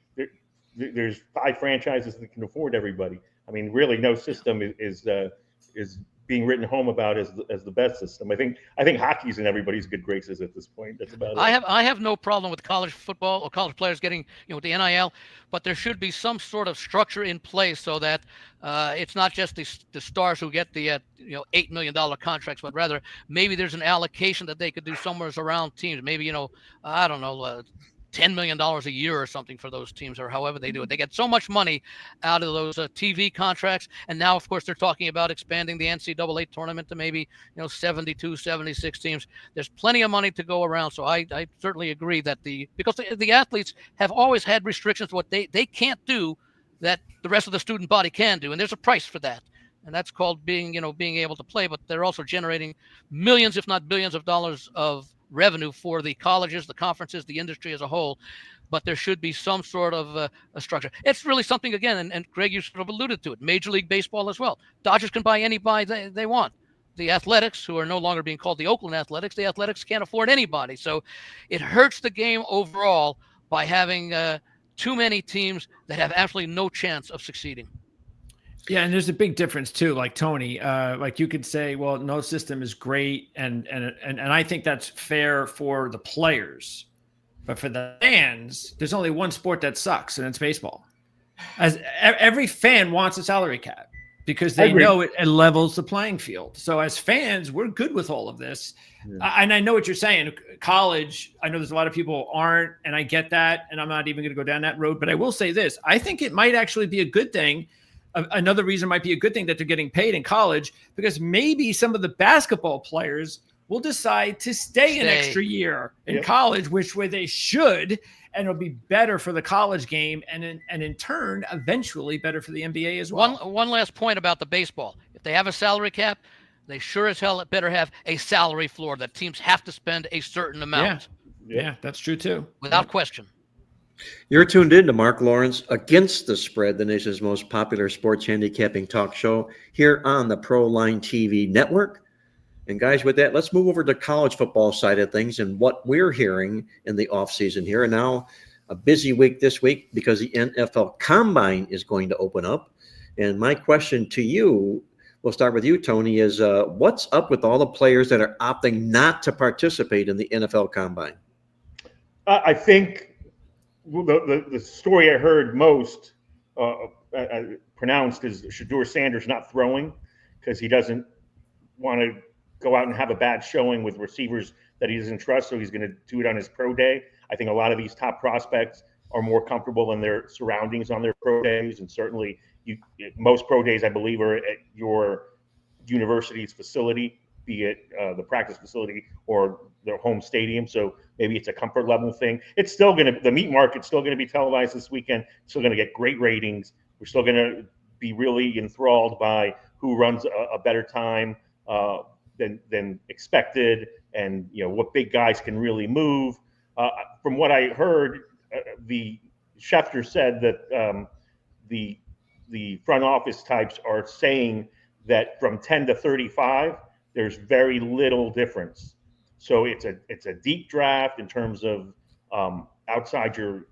there's 5 franchises that can afford everybody. I mean, really, no system is being written home about as the best system. I think hockey's in everybody's good graces at this point. That's about it. I have no problem with college football or college players getting with the NIL, but there should be some sort of structure in place so that it's not just the stars who get the $8 million contracts, but rather maybe there's an allocation that they could do somewhere around teams. Maybe I don't know. $10 million a year or something for those teams, or however they do it. They get so much money out of those TV contracts. And now, of course, they're talking about expanding the NCAA tournament to maybe, 72, 76 teams. There's plenty of money to go around. So I certainly agree that because the athletes have always had restrictions, what they can't do that the rest of the student body can do. And there's a price for that. And that's called being able to play. But they're also generating millions, if not billions of dollars of revenue for the colleges, the conferences, the industry as a whole. But there should be some sort of a structure. It's really something, again, and Greg, you sort of alluded to it, Major League Baseball as well. Dodgers can buy anybody they want. The Athletics, who are no longer being called the Oakland Athletics, the Athletics can't afford anybody. So it hurts the game overall by having too many teams that have absolutely no chance of succeeding. Yeah, and there's a big difference too. Like Tony, like you could say, well, no system is great, and I think that's fair for the players, but for the fans, there's only one sport that sucks, and it's baseball. As every fan wants a salary cap because they know it levels the playing field. So as fans, we're good with all of this. Yeah. And I know what you're saying. College, I know there's a lot of people aren't, and I get that, and I'm not even going to go down that road. But I will say this: I think it might actually be a good thing. Another reason might be a good thing that they're getting paid in college, because maybe some of the basketball players will decide to stay an extra year in college, which way they should, and it'll be better for the college game, and in turn, eventually better for the NBA as well. One last point about the baseball: if they have a salary cap, they sure as hell better have a salary floor that teams have to spend a certain amount. Yeah, that's true too, without question. You're tuned in to Mark Lawrence Against the Spread, the nation's most popular sports handicapping talk show here on the Pro Line TV network. And guys, with that, let's move over to college football side of things and what we're hearing in the offseason here. And now a busy week this week because the NFL Combine is going to open up. And my question to you, we'll start with you, Tony, is what's up with all the players that are opting not to participate in the NFL Combine? I think the story I heard most pronounced is Shedeur Sanders not throwing because he doesn't want to go out and have a bad showing with receivers that he doesn't trust, so he's going to do it on his pro day. I think a lot of these top prospects are more comfortable in their surroundings on their pro days, and certainly most pro days, I believe, are at your university's facility, be it the practice facility or their home stadium. So maybe it's a comfort level thing. It's still the meat market's still going to be televised this weekend. It's still going to get great ratings. We're still going to be really enthralled by who runs a better time than expected, and what big guys can really move. From what I heard, the Schefter said that the front office types are saying that from 10 to 35, there's very little difference. So it's a deep draft in terms of outside your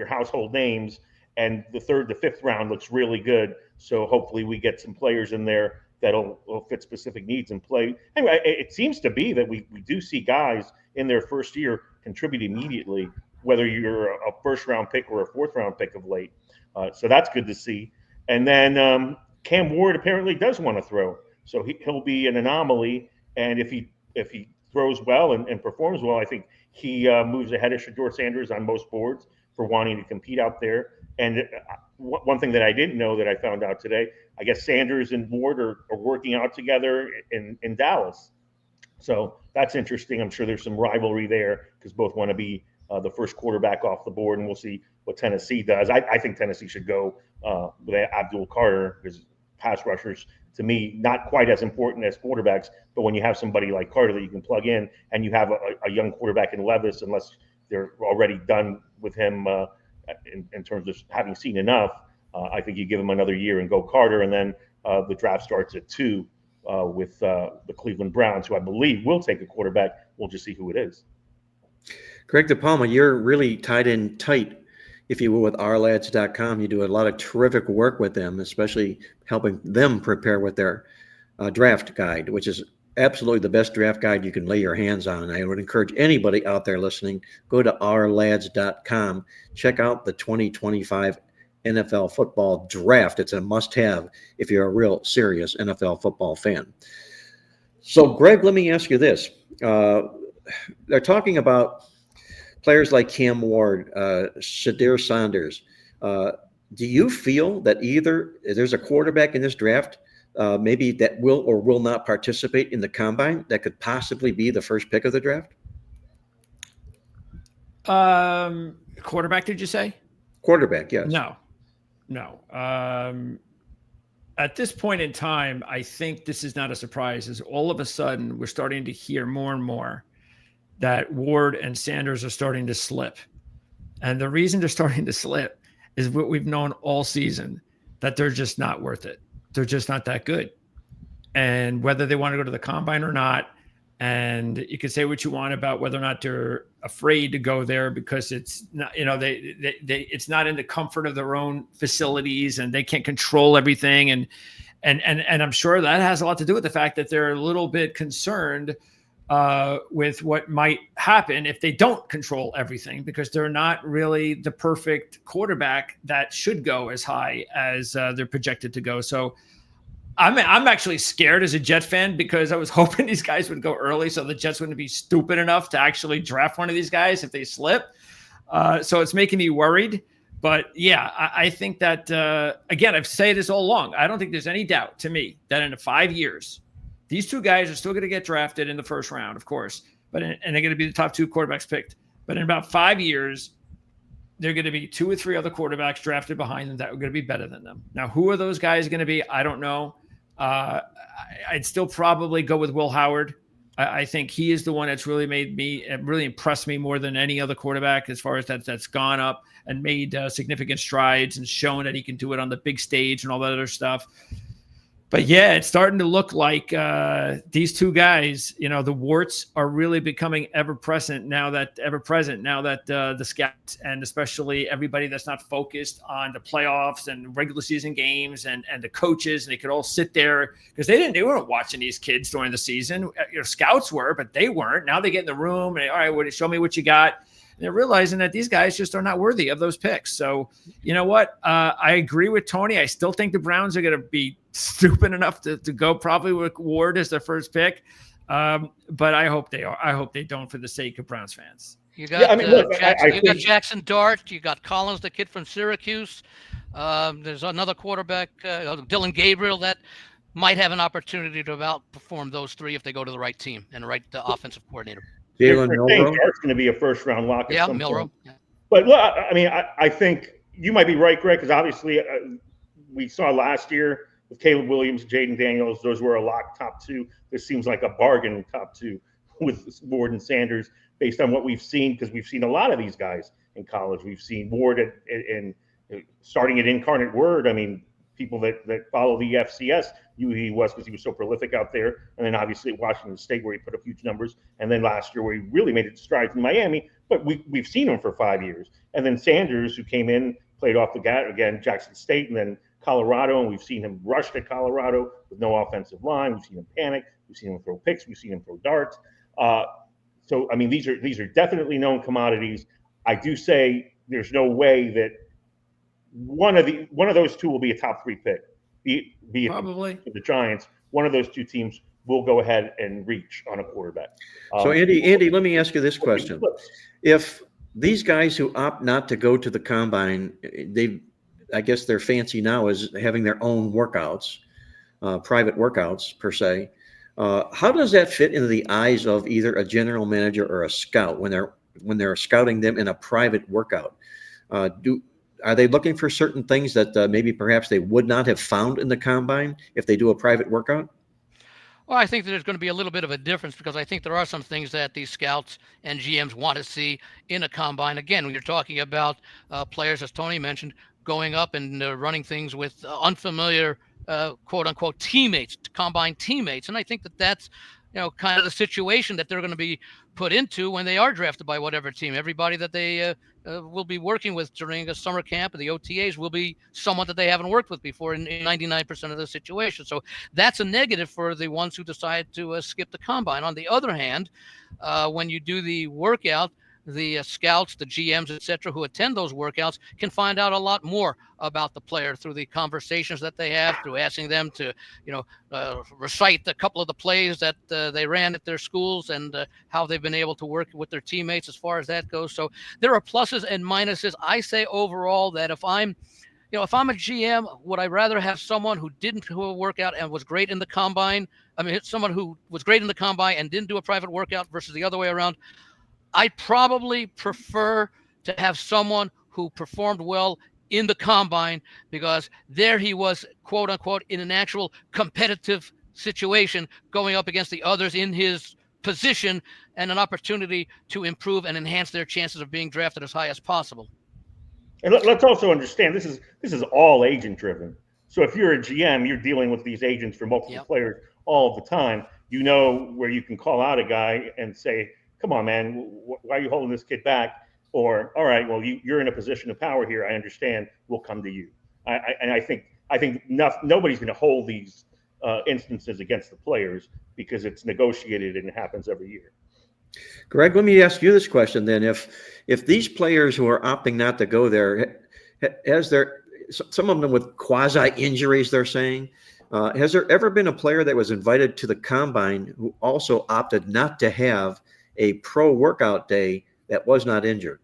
household names, and the third to fifth round looks really good. So hopefully we get some players in there that'll fit specific needs and play. Anyway, it seems to be that we do see guys in their first year contribute immediately, whether you're a first round pick or a fourth round pick of late. So that's good to see. And then Cam Ward apparently does want to throw, so he'll be an anomaly. And if he throws well and performs well, I think he moves ahead of Shedeur Sanders on most boards for wanting to compete out there. And one thing that I didn't know that I found out today, I guess Sanders and Ward are working out together in Dallas. So that's interesting. I'm sure there's some rivalry there because both want to be the first quarterback off the board, and we'll see what Tennessee does. I think Tennessee should go with Abdul Carter because pass rushers, to me, not quite as important as quarterbacks, but when you have somebody like Carter that you can plug in, and you have a young quarterback in Levis, unless they're already done with him in terms of having seen enough, I think you give him another year and go Carter, and then the draft starts at 2 with the Cleveland Browns, who I believe will take a quarterback. We'll just see who it is. Greg DePalma, you're really tied in tight, if you will, with ourlads.com. You do a lot of terrific work with them, especially helping them prepare with their draft guide, which is absolutely the best draft guide you can lay your hands on. And I would encourage anybody out there listening, go to ourlads.com, check out the 2025 NFL football draft. It's a must-have if you're a real serious NFL football fan. So, Greg, let me ask you this. They're talking about players like Cam Ward, Shedeur Sanders. Do you feel that either there's a quarterback in this draft maybe that will or will not participate in the combine that could possibly be the first pick of the draft? Quarterback, did you say? Quarterback, yes. No. No. At this point in time, I think this is not a surprise. Is all of a sudden we're starting to hear more and more that Ward and Sanders are starting to slip. And the reason they're starting to slip is what we've known all season, that they're just not worth it. They're just not that good. And whether they want to go to the combine or not, and you can say what you want about whether or not they're afraid to go there because it's not, it's not in the comfort of their own facilities and they can't control everything. And I'm sure that has a lot to do with the fact that they're a little bit concerned with what might happen if they don't control everything, because they're not really the perfect quarterback that should go as high as they're projected to go. So I'm actually scared as a Jet fan, because I was hoping these guys would go early so the Jets wouldn't be stupid enough to actually draft one of these guys if they slip. So it's making me worried. But yeah, I think that, again, I've said this all along. I don't think there's any doubt to me that in 5 years, these two guys are still going to get drafted in the first round, of course, and they're going to be the top two quarterbacks picked. But in about 5 years, there are going to be 2 or 3 other quarterbacks drafted behind them that are going to be better than them. Now, who are those guys going to be? I don't know. I'd still probably go with Will Howard. I think he is the one that's really really impressed me more than any other quarterback, as far as that's gone up and made significant strides and shown that he can do it on the big stage and all that other stuff. But yeah, it's starting to look like these two guys, the warts are really becoming ever present now that the scouts, and especially everybody that's not focused on the playoffs and regular season games, and the coaches, and they could all sit there because they weren't watching these kids during the season. Scouts were, but they weren't. Now they get in the room and, all right, show me what you got. And they're realizing that these guys just are not worthy of those picks. So you know what? I agree with Tony. I still think the Browns are going to be stupid enough to go probably with Ward as their first pick. But I hope they are. I hope they don't, for the sake of Browns fans. You got, you got Jackson Dart. You got Collins, the kid from Syracuse. There's another quarterback, Dylan Gabriel, that might have an opportunity to outperform those 3 if they go to the right team and the right offensive coordinator. Jalen Milroe. Dart's going to be a first-round lock. Yeah, Milroe. Yeah. But look, I mean, I think you might be right, Greg, because obviously we saw last year with Caleb Williams, Jaden Daniels, those were a lock top 2. This seems like a bargain top 2 with Ward and Sanders, based on what we've seen, because we've seen a lot of these guys in college. We've seen Ward and starting at Incarnate Word. I mean, people that follow the FCS knew who he was because he was so prolific out there. And then obviously at Washington State, where he put up huge numbers. And then last year, where he really made it strides in Miami. But we've seen him for 5 years. And then Sanders, who came in, played off the bat again, Jackson State, and then Colorado. And we've seen him rush to Colorado with no offensive line. We've seen him panic. We've seen him throw picks. We've seen him throw darts. So I mean, these are definitely known commodities. I do say there's no way that one of those 2 will be a top 3 pick. Be it Probably the Giants. One of those 2 teams will go ahead and reach on a quarterback. So Andy, let me ask you this question: if these guys who opt not to go to the combine, I guess their fancy now is having their own workouts, private workouts per se. How does that fit into the eyes of either a general manager or a scout when they're scouting them in a private workout? Are they looking for certain things that maybe perhaps they would not have found in the combine if they do a private workout? Well, I think that there's going to be a little bit of a difference, because I think there are some things that these scouts and GMs want to see in a combine. Again, when you're talking about players, as Tony mentioned, going up and running things with unfamiliar quote unquote teammates, combine teammates. And I think that that's, kind of the situation that they're going to be put into when they are drafted by whatever team. Everybody that they will be working with during a summer camp and the OTAs will be someone that they haven't worked with before in 99% of the situation. So that's a negative for the ones who decide to skip the combine. On the other hand, when you do the workout, the scouts, the GMs, et cetera, who attend those workouts can find out a lot more about the player through the conversations that they have, through asking them to, recite a couple of the plays that they ran at their schools and how they've been able to work with their teammates as far as that goes. So there are pluses and minuses. I say overall that if I'm a GM, would I rather have someone who didn't do a workout and was great in the combine? I mean, someone who was great in the combine and didn't do a private workout versus the other way around. I probably prefer to have someone who performed well in the combine, because there he was, quote unquote, in an actual competitive situation going up against the others in his position, and an opportunity to improve and enhance their chances of being drafted as high as possible. And let's also understand this is all agent driven. So if you're a GM, you're dealing with these agents for multiple players all of the time. You know where you can call out a guy and say, "Come on, man, why are you holding this kid back?" Or, "All right, well, you're in a position of power here. I understand. We'll come to you." I think nobody's going to hold these instances against the players, because it's negotiated and it happens every year. Greg, let me ask you this question then. If these players who are opting not to go there, some of them with quasi injuries, they're saying, has there ever been a player that was invited to the combine who also opted not to have a pro workout day that was not injured?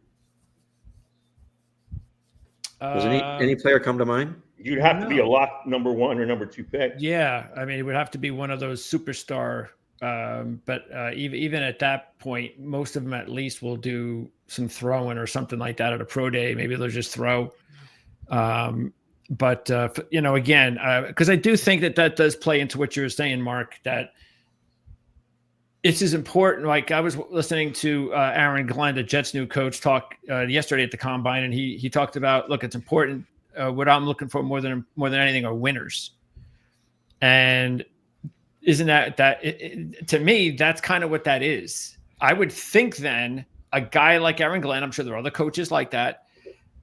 Does any player come to mind? You'd have to be a lock number 1 or number 2 pick. Yeah, I mean, it would have to be one of those superstar. But even at that point, most of them at least will do some throwing or something like that at a pro day. Maybe they'll just throw. But again, because I do think that does play into what you're saying, Mark, that this is important. Like, I was listening to Aaron Glenn, the Jets' new coach, talk yesterday at the combine, and he talked about, look, it's important. What I'm looking for more than anything are winners. And isn't that to me, that's kind of what that is. I would think then a guy like Aaron Glenn, I'm sure there are other coaches like that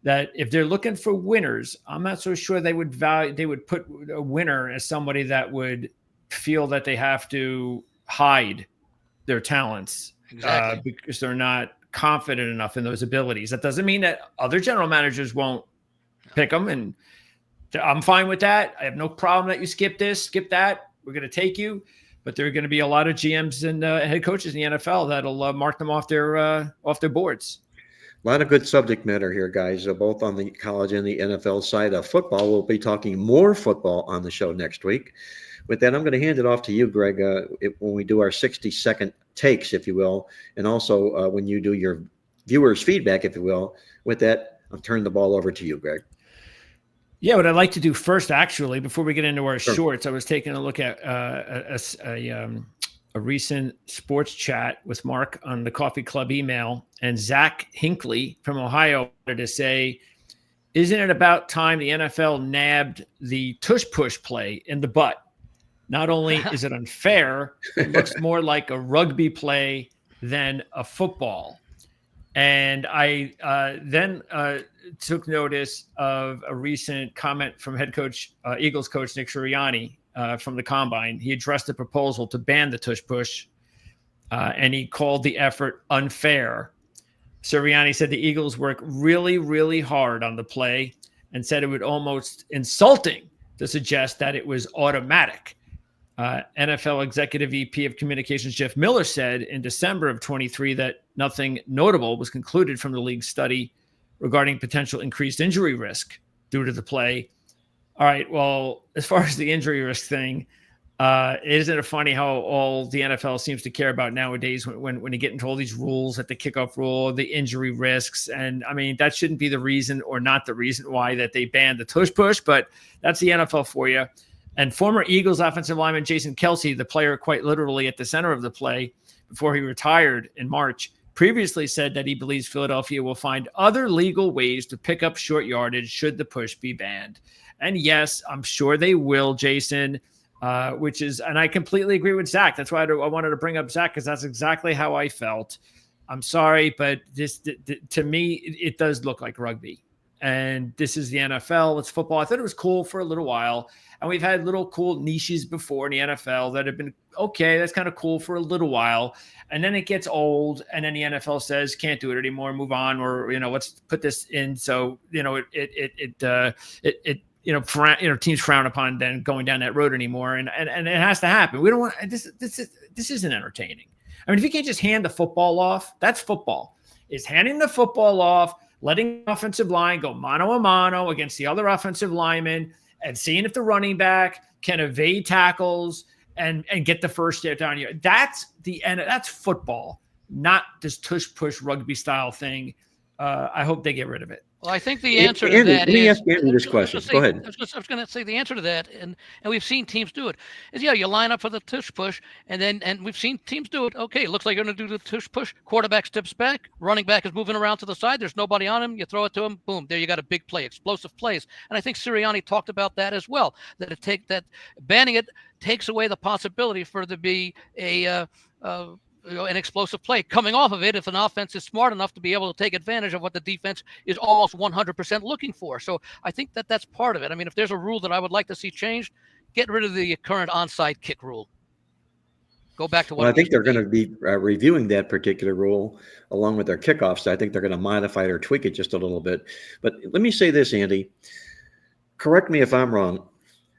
if they're looking for winners, I'm not so sure they would put a winner as somebody that would feel that they have to hide their talents because they're not confident enough in those abilities. That doesn't mean that other general managers won't pick them, and I'm fine with that. I have no problem that you skip this, skip that. We're going to take you, but there are going to be a lot of GMs and head coaches in the NFL that'll mark them off their boards. A lot of good subject matter here, guys, both on the college and the NFL side of football. We'll be talking more football on the show next week. With that, I'm going to hand it off to you, Greg, when we do our 60-second takes, if you will, and also when you do your viewers' feedback, if you will. With that, I'll turn the ball over to you, Greg. Yeah, what I'd like to do first, actually, before we get into our shorts, I was taking a look at a recent sports chat with Mark on the Coffee Club email, and Zach Hinckley from Ohio wanted to say, isn't it about time the NFL nabbed the tush-push play in the butt? Not only is it unfair, it looks more like a rugby play than a football. And I then took notice of a recent comment from head coach, Eagles coach Nick Sirianni from the Combine. He addressed a proposal to ban the tush-push, and he called the effort unfair. Sirianni said the Eagles work really, really hard on the play and said it would almost insulting to suggest that it was automatic. NFL Executive VP of Communications Jeff Miller said in December of 23 that nothing notable was concluded from the league's study regarding potential increased injury risk due to the play. All right, well, as far as the injury risk thing, isn't it funny how all the NFL seems to care about nowadays when you get into all these rules, at the kickoff rule, the injury risks? And I mean, that shouldn't be the reason or not the reason why that they banned the tush-push, but that's the NFL for you. And former Eagles offensive lineman Jason Kelce, the player quite literally at the center of the play before he retired in March, previously said that he believes Philadelphia will find other legal ways to pick up short yardage should the push be banned. And yes, I'm sure they will, Jason, and I completely agree with Zach. That's why I wanted to bring up Zach, because that's exactly how I felt. I'm sorry, but this, to me, it does look like rugby. And this is the NFL. It's football. I thought it was cool for a little while. And we've had little cool niches before in the NFL that have been, okay, that's kind of cool for a little while. And then it gets old. And then the NFL says, can't do it anymore, move on, or, let's put this in. So, teams frown upon then going down that road anymore. And it has to happen. We don't want this isn't entertaining. I mean, if you can't just hand the football off, that's football. Is handing the football off, letting the offensive line go mano a mano against the other offensive lineman, and seeing if the running back can evade tackles and get the first down. That's the end. That's football, not this tush-push rugby style thing. I hope they get rid of it. Well, I think the answer to Andy, that let me is. ask Andy this question. Go ahead. I was going to say the answer to that, and we've seen teams do it. Is you line up for the tush push, and we've seen teams do it. Okay, it looks like you're going to do the tush push. Quarterback steps back, running back is moving around to the side. There's nobody on him. You throw it to him. Boom, there you got a big play, explosive plays. And I think Sirianni talked about that as well. That banning it takes away the possibility for there to be an explosive play coming off of it if an offense is smart enough to be able to take advantage of what the defense is almost 100% looking for. So I think that's part of it. I mean, if there's a rule that I would like to see changed, get rid of the current onside kick rule. Go back to what. Well, I think they're going to be reviewing that particular rule along with their kickoffs. I think they're going to modify it or tweak it just a little bit. But let me say this, Andy. Correct me if I'm wrong.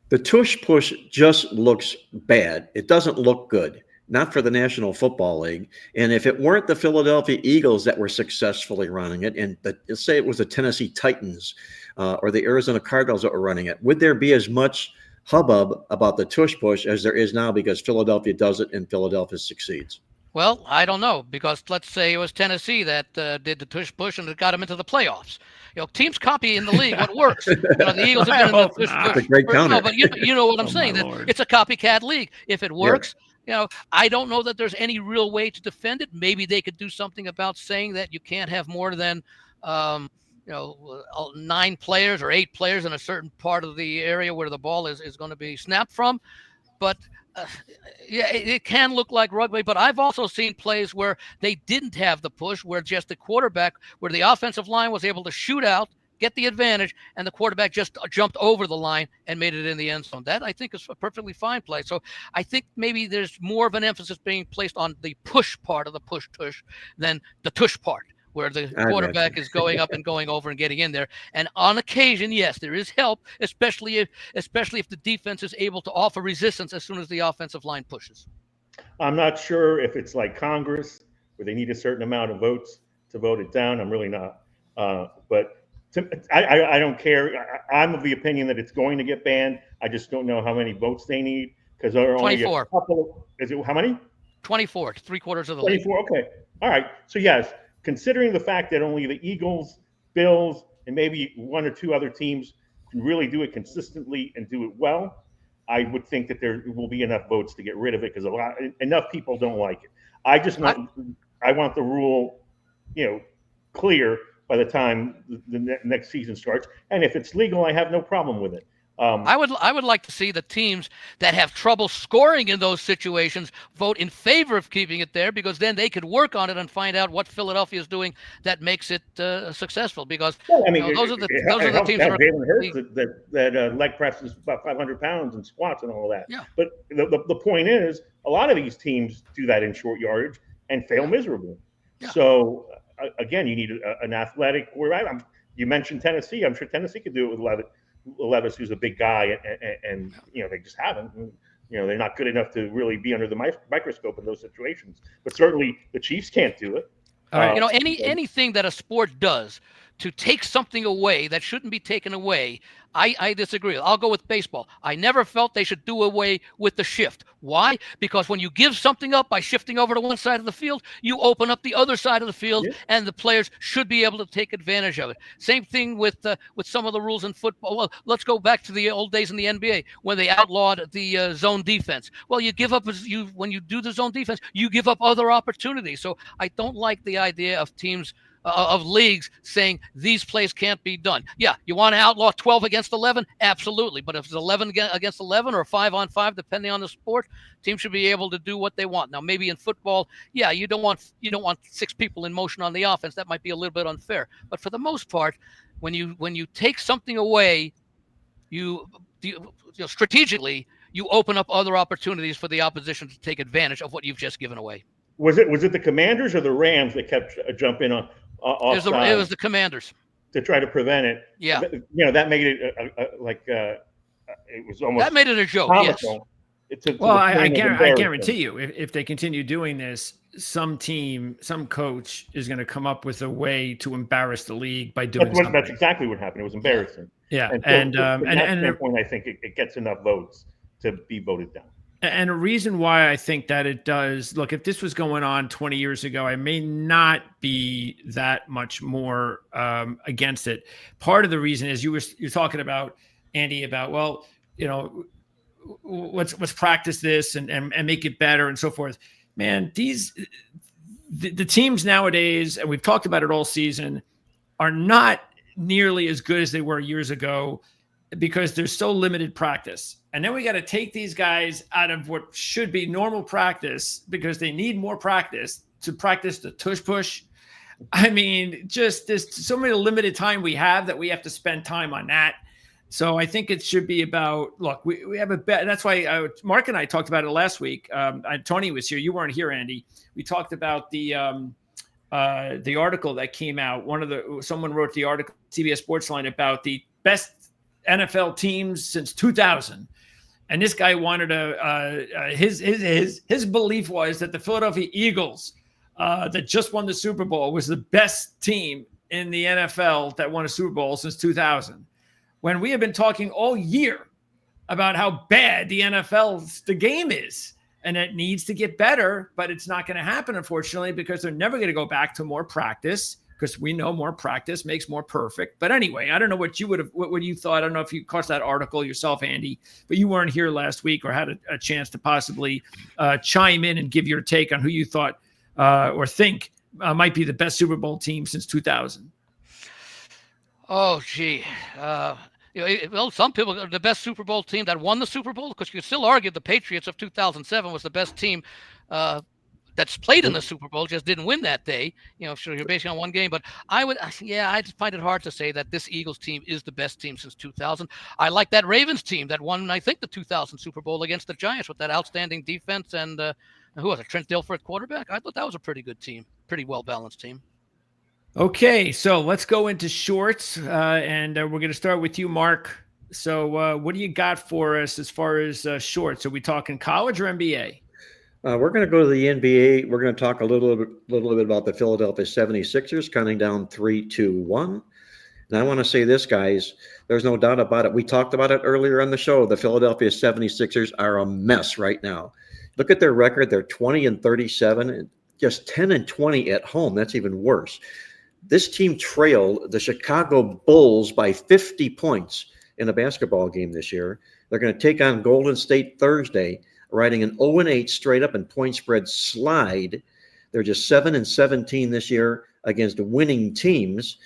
The tush push just looks bad. It doesn't look good. Not for the National Football League. And if it weren't the Philadelphia Eagles that were successfully running it, and let's say it was the Tennessee Titans or the Arizona Cardinals that were running it, would there be as much hubbub about the tush push as there is now because Philadelphia does it and Philadelphia succeeds? Well, I don't know, because let's say it was Tennessee that did the tush push and it got them into the playoffs. Teams copy in the league what works. The Eagles have been in the tush push. That's a great counter. No, but you know what I'm Oh, saying. my That Lord. it's a copycat league. If it works, I don't know that there's any real way to defend it. Maybe they could do something about saying that you can't have more than 9 players or 8 players in a certain part of the area where the ball is going to be snapped from. But it can look like rugby, but I've also seen plays where they didn't have the push, where just the quarterback, where the offensive line was able to shoot out, get the advantage, and the quarterback just jumped over the line and made it in the end zone. That, I think, is a perfectly fine play. So I think maybe there's more of an emphasis being placed on the push part of the push-tush than the tush part, where the quarterback is going up and going over and getting in there. And on occasion, yes, there is help, especially if the defense is able to offer resistance as soon as the offensive line pushes. I'm not sure if it's like Congress, where they need a certain amount of votes to vote it down. I'm really not. But I don't care. I'm of the opinion that it's going to get banned. I just don't know how many votes they need, because there are only 24. A couple. Is it how many? 24. 3/4 of the league. 24. Okay. All right. So yes, considering the fact that only the Eagles, Bills, and maybe 1 or 2 other teams can really do it consistently and do it well, I would think that there will be enough votes to get rid of it, because enough people don't like it. I want the rule, clear by the time the next season starts. And if it's legal, I have no problem with it. I would like to see the teams that have trouble scoring in those situations vote in favor of keeping it there, because then they could work on it and find out what Philadelphia is doing that makes it successful. Because those are the teams that Jalen Hurts that leg presses about 500 pounds and squats and all that. Yeah. But the point is, a lot of these teams do that in short yardage and fail miserably. Yeah. So again, you need an athletic quarterback. You mentioned Tennessee. I'm sure Tennessee could do it with Levis, who's a big guy, and they just haven't. They're not good enough to really be under the microscope in those situations. But certainly the Chiefs can't do it. Anything that a sport does to take something away that shouldn't be taken away, I disagree. I'll go with baseball. I never felt they should do away with the shift. Why? Because when you give something up by shifting over to one side of the field, you open up the other side of the field, and the players should be able to take advantage of it. Same thing with some of the rules in football. Well, let's go back to the old days in the NBA when they outlawed the zone defense. Well, you give up when you do the zone defense, you give up other opportunities. So I don't like the idea of teams of leagues saying these plays can't be done. Yeah, you want to outlaw 12 against 11? Absolutely. But if it's 11 against 11 or 5-on-5, depending on the sport, teams should be able to do what they want. Now, maybe in football, you don't want 6 people in motion on the offense. That might be a little bit unfair. But for the most part, when you take something away, strategically, you open up other opportunities for the opposition to take advantage of what you've just given away. Was it the Commanders or the Rams that kept jumping on? It was the Commanders to try to prevent it. Yeah, that made it it was almost that made it a joke. comical. Yes. I guarantee you, if they continue doing this, some coach is going to come up with a way to embarrass the league by doing something. That's exactly what happened. It was embarrassing. Yeah, and from that standpoint, I think it gets enough votes to be voted down. And a reason why I think that it does, look, if this was going on 20 years ago, I may not be that much more against it. Part of the reason is you're talking about, Andy, about, well, let's practice this and make it better and so forth. Man, the teams nowadays, and we've talked about it all season, are not nearly as good as they were years ago because there's so limited practice. And then we got to take these guys out of what should be normal practice because they need more practice to practice the tush push. I mean, just there's so many limited time we have that we have to spend time on that. So I think it should be about, look, we have a bet. That's why Mark and I talked about it last week. Tony was here. You weren't here, Andy. We talked about the article that came out. Someone wrote the article, CBS Sportsline, about the best NFL teams since 2000. And this guy wanted his belief was that the Philadelphia Eagles that just won the Super Bowl was the best team in the NFL that won a Super Bowl since 2000. When we have been talking all year about how bad the game is, and it needs to get better, but it's not going to happen, unfortunately, because they're never going to go back to more practice, because we know more practice makes more perfect. But anyway, I don't know what you thought. I don't know if you caught that article yourself, Andy, but you weren't here last week or had a chance to possibly chime in and give your take on who you thought or think might be the best Super Bowl team since 2000. Oh, gee. Some people are the best Super Bowl team that won the Super Bowl, because you could still argue the Patriots of 2007 was the best team that's played in the Super Bowl, just didn't win that day. Sure, you're basing on one game, but I just find it hard to say that this Eagles team is the best team since 2000. I like that Ravens team that won, I think, the 2000 Super Bowl against the Giants with that outstanding defense and who was it? Trent Dilfer at quarterback. I thought that was a pretty good team, pretty well balanced team. Okay, so let's go into shorts, and we're going to start with you, Mark. So what do you got for us as far as shorts? Are we talking college or NBA? We're going to go to the NBA. We're going to talk a little bit about the Philadelphia 76ers, counting down 3, 2, 1. And I want to say this, guys, there's no doubt about it. We talked about it earlier on the show. The Philadelphia 76ers are a mess right now. Look at their record. They're 20-37, and just 10-20 at home. That's even worse. This team trailed the Chicago Bulls by 50 points in a basketball game this year. They're going to take on Golden State Thursday, riding an 0-8 straight up and point spread slide. They're just 7-17 this year against winning teams.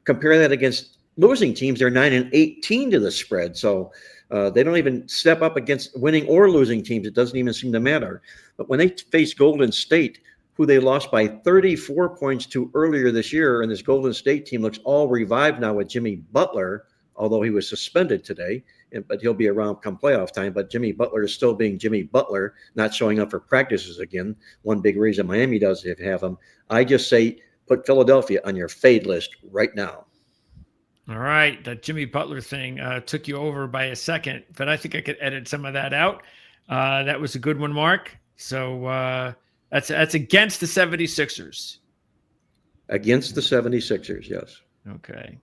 Compare that against losing teams. They're 9-18 to the spread. So they don't even step up against winning or losing teams. It doesn't even seem to matter. But when they face Golden State, who they lost by 34 points to earlier this year, and this Golden State team looks all revived now with Jimmy Butler, although he was suspended today, but he'll be around come playoff time. But Jimmy Butler is still being Jimmy Butler, not showing up for practices again. One big reason Miami does have him. I just say put Philadelphia on your fade list right now. All right, that Jimmy Butler thing took you over by a second, but I think I could edit some of that out. That was a good one, Mark. So that's against the 76ers. Against the 76ers, yes. Okay.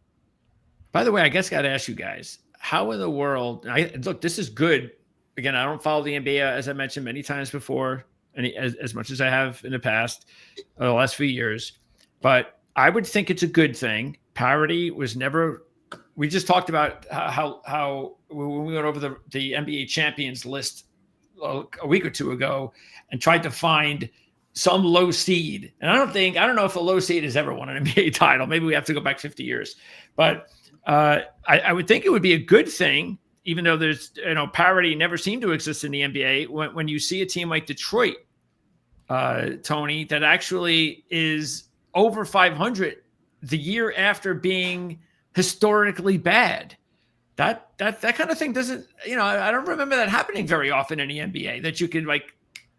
By the way, I guess I got to ask you guys, how in the world, look, this is good. Again, I don't follow the NBA, as I mentioned many times before, as much as I have in the past, the last few years. But I would think it's a good thing. Parity was never, we just talked about how when we went over the NBA champions list a week or two ago and tried to find some low seed. And I don't know if a low seed has ever won an NBA title. Maybe we have to go back 50 years. But I would think it would be a good thing, even though there's, parity never seemed to exist in the NBA. When you see a team like Detroit, Tony, that actually is over 500 the year after being historically bad. That kind of thing doesn't, I don't remember that happening very often in the NBA, that you can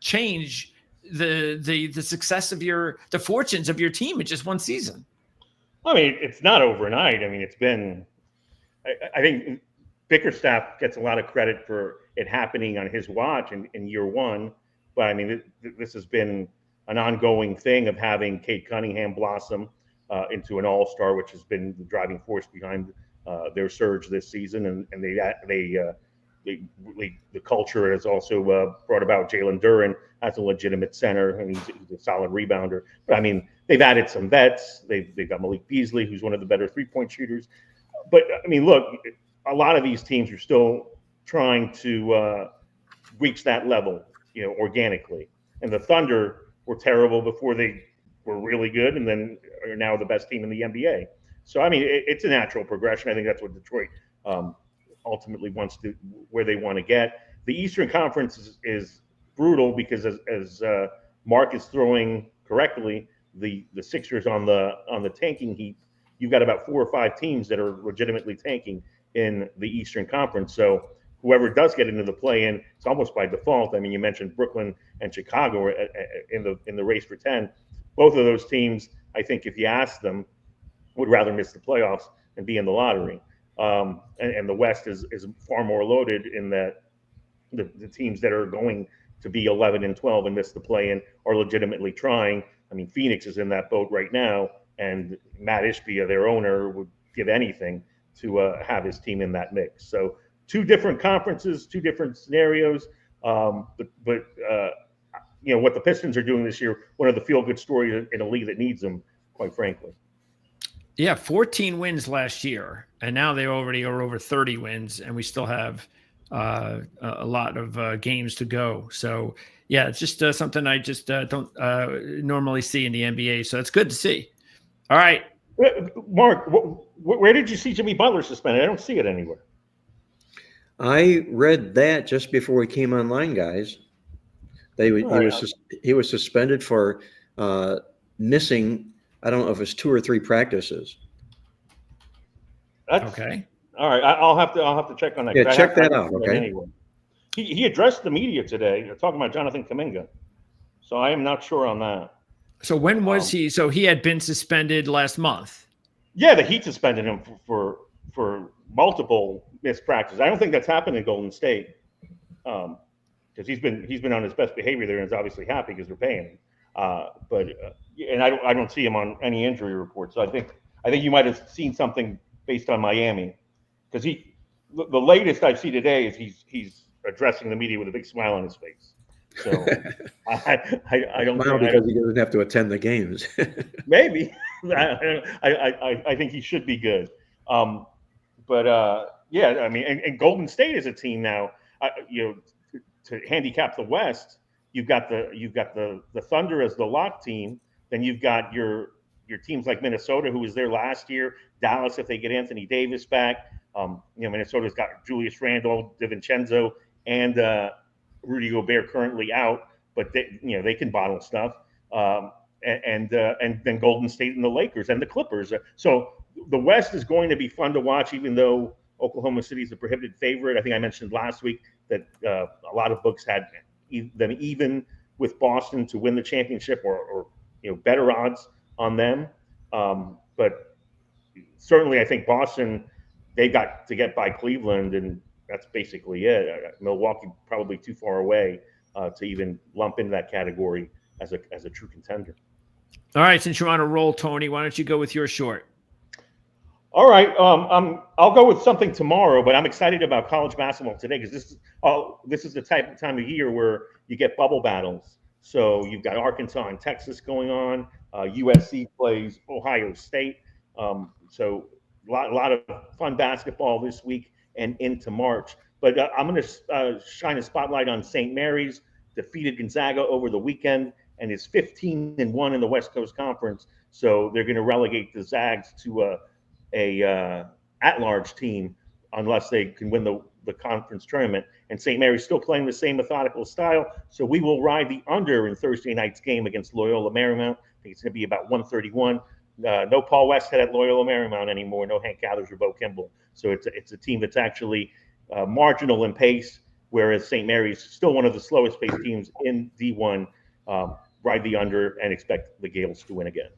change the success of the fortunes of your team in just one season. I mean, it's not overnight. I mean, it's been, I think Bickerstaff gets a lot of credit for it happening on his watch in year one. But I mean, this has been an ongoing thing of having Kate Cunningham blossom into an all-star, which has been the driving force behind their surge this season. And they the culture has also brought about Jalen Duren as a legitimate center, and he's a solid rebounder. But I mean, they've added some vets. They've got Malik Beasley, who's one of the better 3-point shooters. But I mean, look, a lot of these teams are still trying to reach that level, organically. And the Thunder were terrible before they were really good, and then are now the best team in the NBA. So I mean, it's a natural progression. I think that's what Detroit ultimately wants to, where they want to get. The Eastern Conference is brutal because, as Mark is throwing correctly, the Sixers on the tanking heap. You've got about 4 or 5 teams that are legitimately tanking in the Eastern Conference. So whoever does get into the play-in, it's almost by default. I mean, you mentioned Brooklyn and Chicago in the race for 10. Both of those teams, I think, if you ask them, would rather miss the playoffs than be in the lottery. And the West is far more loaded in that the teams that are going to be 11 and 12 and miss the play-in are legitimately trying. I mean, Phoenix is in that boat right now, and Matt Ishbia, their owner, would give anything to have his team in that mix. So 2 different conferences, 2 different scenarios. But what the Pistons are doing this year, one of the feel-good stories in a league that needs them, quite frankly. Yeah, 14 wins last year, and now they already are over 30 wins, and we still have a lot of games to go. So, yeah, it's just something I just don't normally see in the NBA. So it's good to see. All right. Mark, where did you see Jimmy Butler suspended? I don't see it anywhere. I read that just before he came online, guys. He was suspended for missing, I don't know if it's 2 or 3 practices. Okay. All right. I'll have to check on that. Yeah, check that out. Okay. Anyway, he addressed the media today, talking about Jonathan Kuminga. So I am not sure on that. So when was he? So he had been suspended last month. Yeah, the Heat suspended him for multiple missed practices. I don't think that's happened in Golden State, because he's been on his best behavior there and is obviously happy because they're paying him. And I don't see him on any injury report. So I think you might have seen something based on Miami, because the latest I see today is he's addressing the media with a big smile on his face. So I don't smile because he doesn't have to attend the games. Maybe I think he should be good. Yeah, I mean, and Golden State is a team now. To handicap the West, you've got the Thunder as the lock team. Then you've got your teams like Minnesota, who was there last year. Dallas, if they get Anthony Davis back. Minnesota's got Julius Randle, DiVincenzo, and Rudy Gobert currently out, but they can bottle stuff. And then Golden State and the Lakers and the Clippers. So the West is going to be fun to watch, even though Oklahoma City is a prohibited favorite. I think I mentioned last week that a lot of books had them even with Boston to win the championship, or better odds on them. But certainly, I think Boston, they got to get by Cleveland, and that's basically it. Milwaukee probably too far away to even lump into that category as a true contender. All right, since you're on a roll, Tony, why don't you go with your short? All right, I'll go with something tomorrow, but I'm excited about college basketball today because this is the time of year where you get bubble battles. So you've got Arkansas and Texas going on. USC plays Ohio State. So a lot of fun basketball this week and into March. But I'm going to shine a spotlight on St. Mary's. Defeated Gonzaga over the weekend and is 15-1 in the West Coast Conference. So they're going to relegate the Zags to a at-large team unless they can win the conference tournament. And St. Mary's still playing the same methodical style. So we will ride the under in Thursday night's game against Loyola Marymount. I think it's going to be about 131. No Paul Westhead at Loyola Marymount anymore. No Hank Gathers or Bo Kimball. So it's a team that's actually marginal in pace, whereas St. Mary's still one of the slowest paced teams in D1. Ride the under and expect the Gales to win again.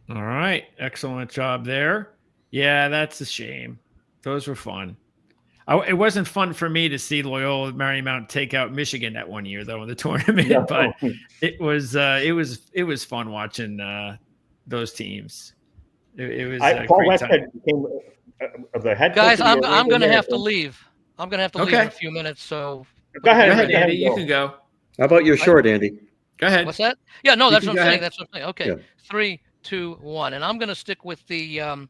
All right. Excellent job there. Yeah, that's a shame. Those were fun. It wasn't fun for me to see Loyola Marymount take out Michigan that one year, though, in the tournament. But it was fun watching those teams. It was Paul Westhead became the head coach. Guys, I'm going to have to leave. I'm gonna have to leave in a few minutes. So Go ahead, Go ahead, Andy. You Bill. can go. How about your short, Andy? Go ahead. what's that? Yeah, no, You that's can what I'm go saying. ahead. That's what I'm saying. Okay, Yeah. 3, 2, 1, and I'm gonna stick with the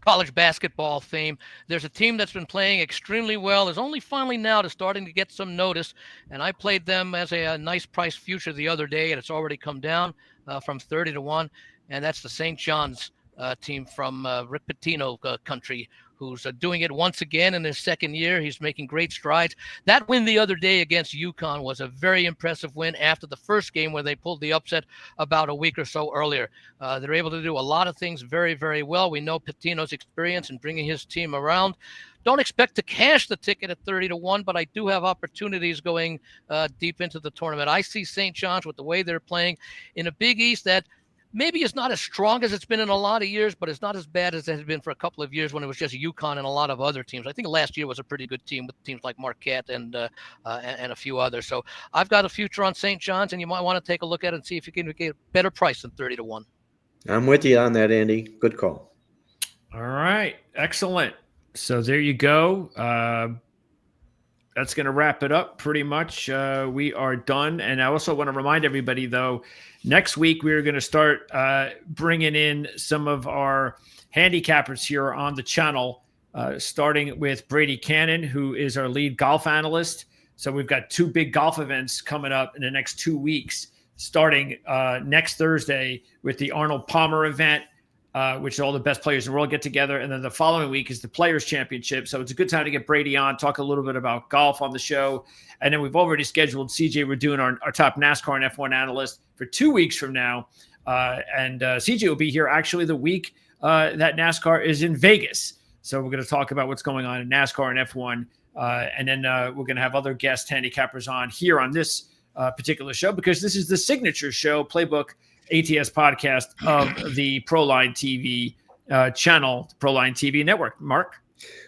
college basketball theme. There's a team that's been playing extremely well. Is only finally now to starting to get some notice, and I played them as a nice price future the other day, and it's already come down from 30 to 1, and that's the St. John's team from Rick Pitino country, who's doing it once again in his second year. He's making great strides. That win the other day against UConn was a very impressive win after the first game where they pulled the upset about a week or so earlier. They're able to do a lot of things very, very well. We know Pitino's experience in bringing his team around. Don't expect to cash the ticket at 30 to 1, but I do have opportunities going deep into the tournament. I see St. John's with the way they're playing in a Big East that maybe it's not as strong as it's been in a lot of years, but it's not as bad as it has been for a couple of years when it was just UConn and a lot of other teams. I think last year was a pretty good team with teams like Marquette and a few others. So I've got a future on St. John's, and you might want to take a look at it and see if you can get a better price than 30 to 1. I'm with you on that, Andy. Good call. All right. Excellent. So there you go. That's going to wrap it up pretty much. We are done. And I also want to remind everybody, though, next week we're going to start bringing in some of our handicappers here on the channel, starting with Brady Cannon, who is our lead golf analyst. So we've got 2 big golf events coming up in the next 2 weeks, starting next Thursday with the Arnold Palmer event, which all the best players in the world get together. And then the following week is the Players Championship. So it's a good time to get Brady on, talk a little bit about golf on the show. And then we've already scheduled CJ. We're doing our top NASCAR and F1 analyst for 2 weeks from now. And CJ will be here actually the week that NASCAR is in Vegas. So we're going to talk about what's going on in NASCAR and F1. And then we're going to have other guest handicappers on here on this particular show, because this is the signature show, Playbook ATS podcast of the Proline TV channel, Proline TV network. Mark?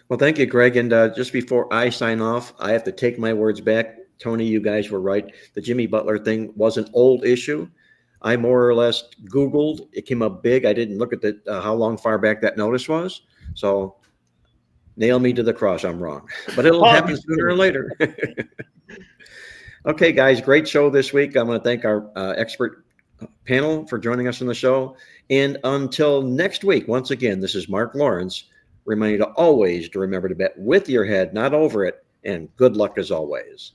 Well, thank you, Greg. And just before I sign off, I have to take my words back. Tony, you guys were right. The Jimmy Butler thing was an old issue. I more or less Googled. It came up big. I didn't look at how long far back that notice was. So nail me to the cross. I'm wrong. But it'll happen sooner or later. Okay, guys, great show this week. I want to thank our expert panel for joining us on the show. And until next week, once again, this is Mark Lawrence, reminding you to always to remember to bet with your head, not over it. And good luck as always.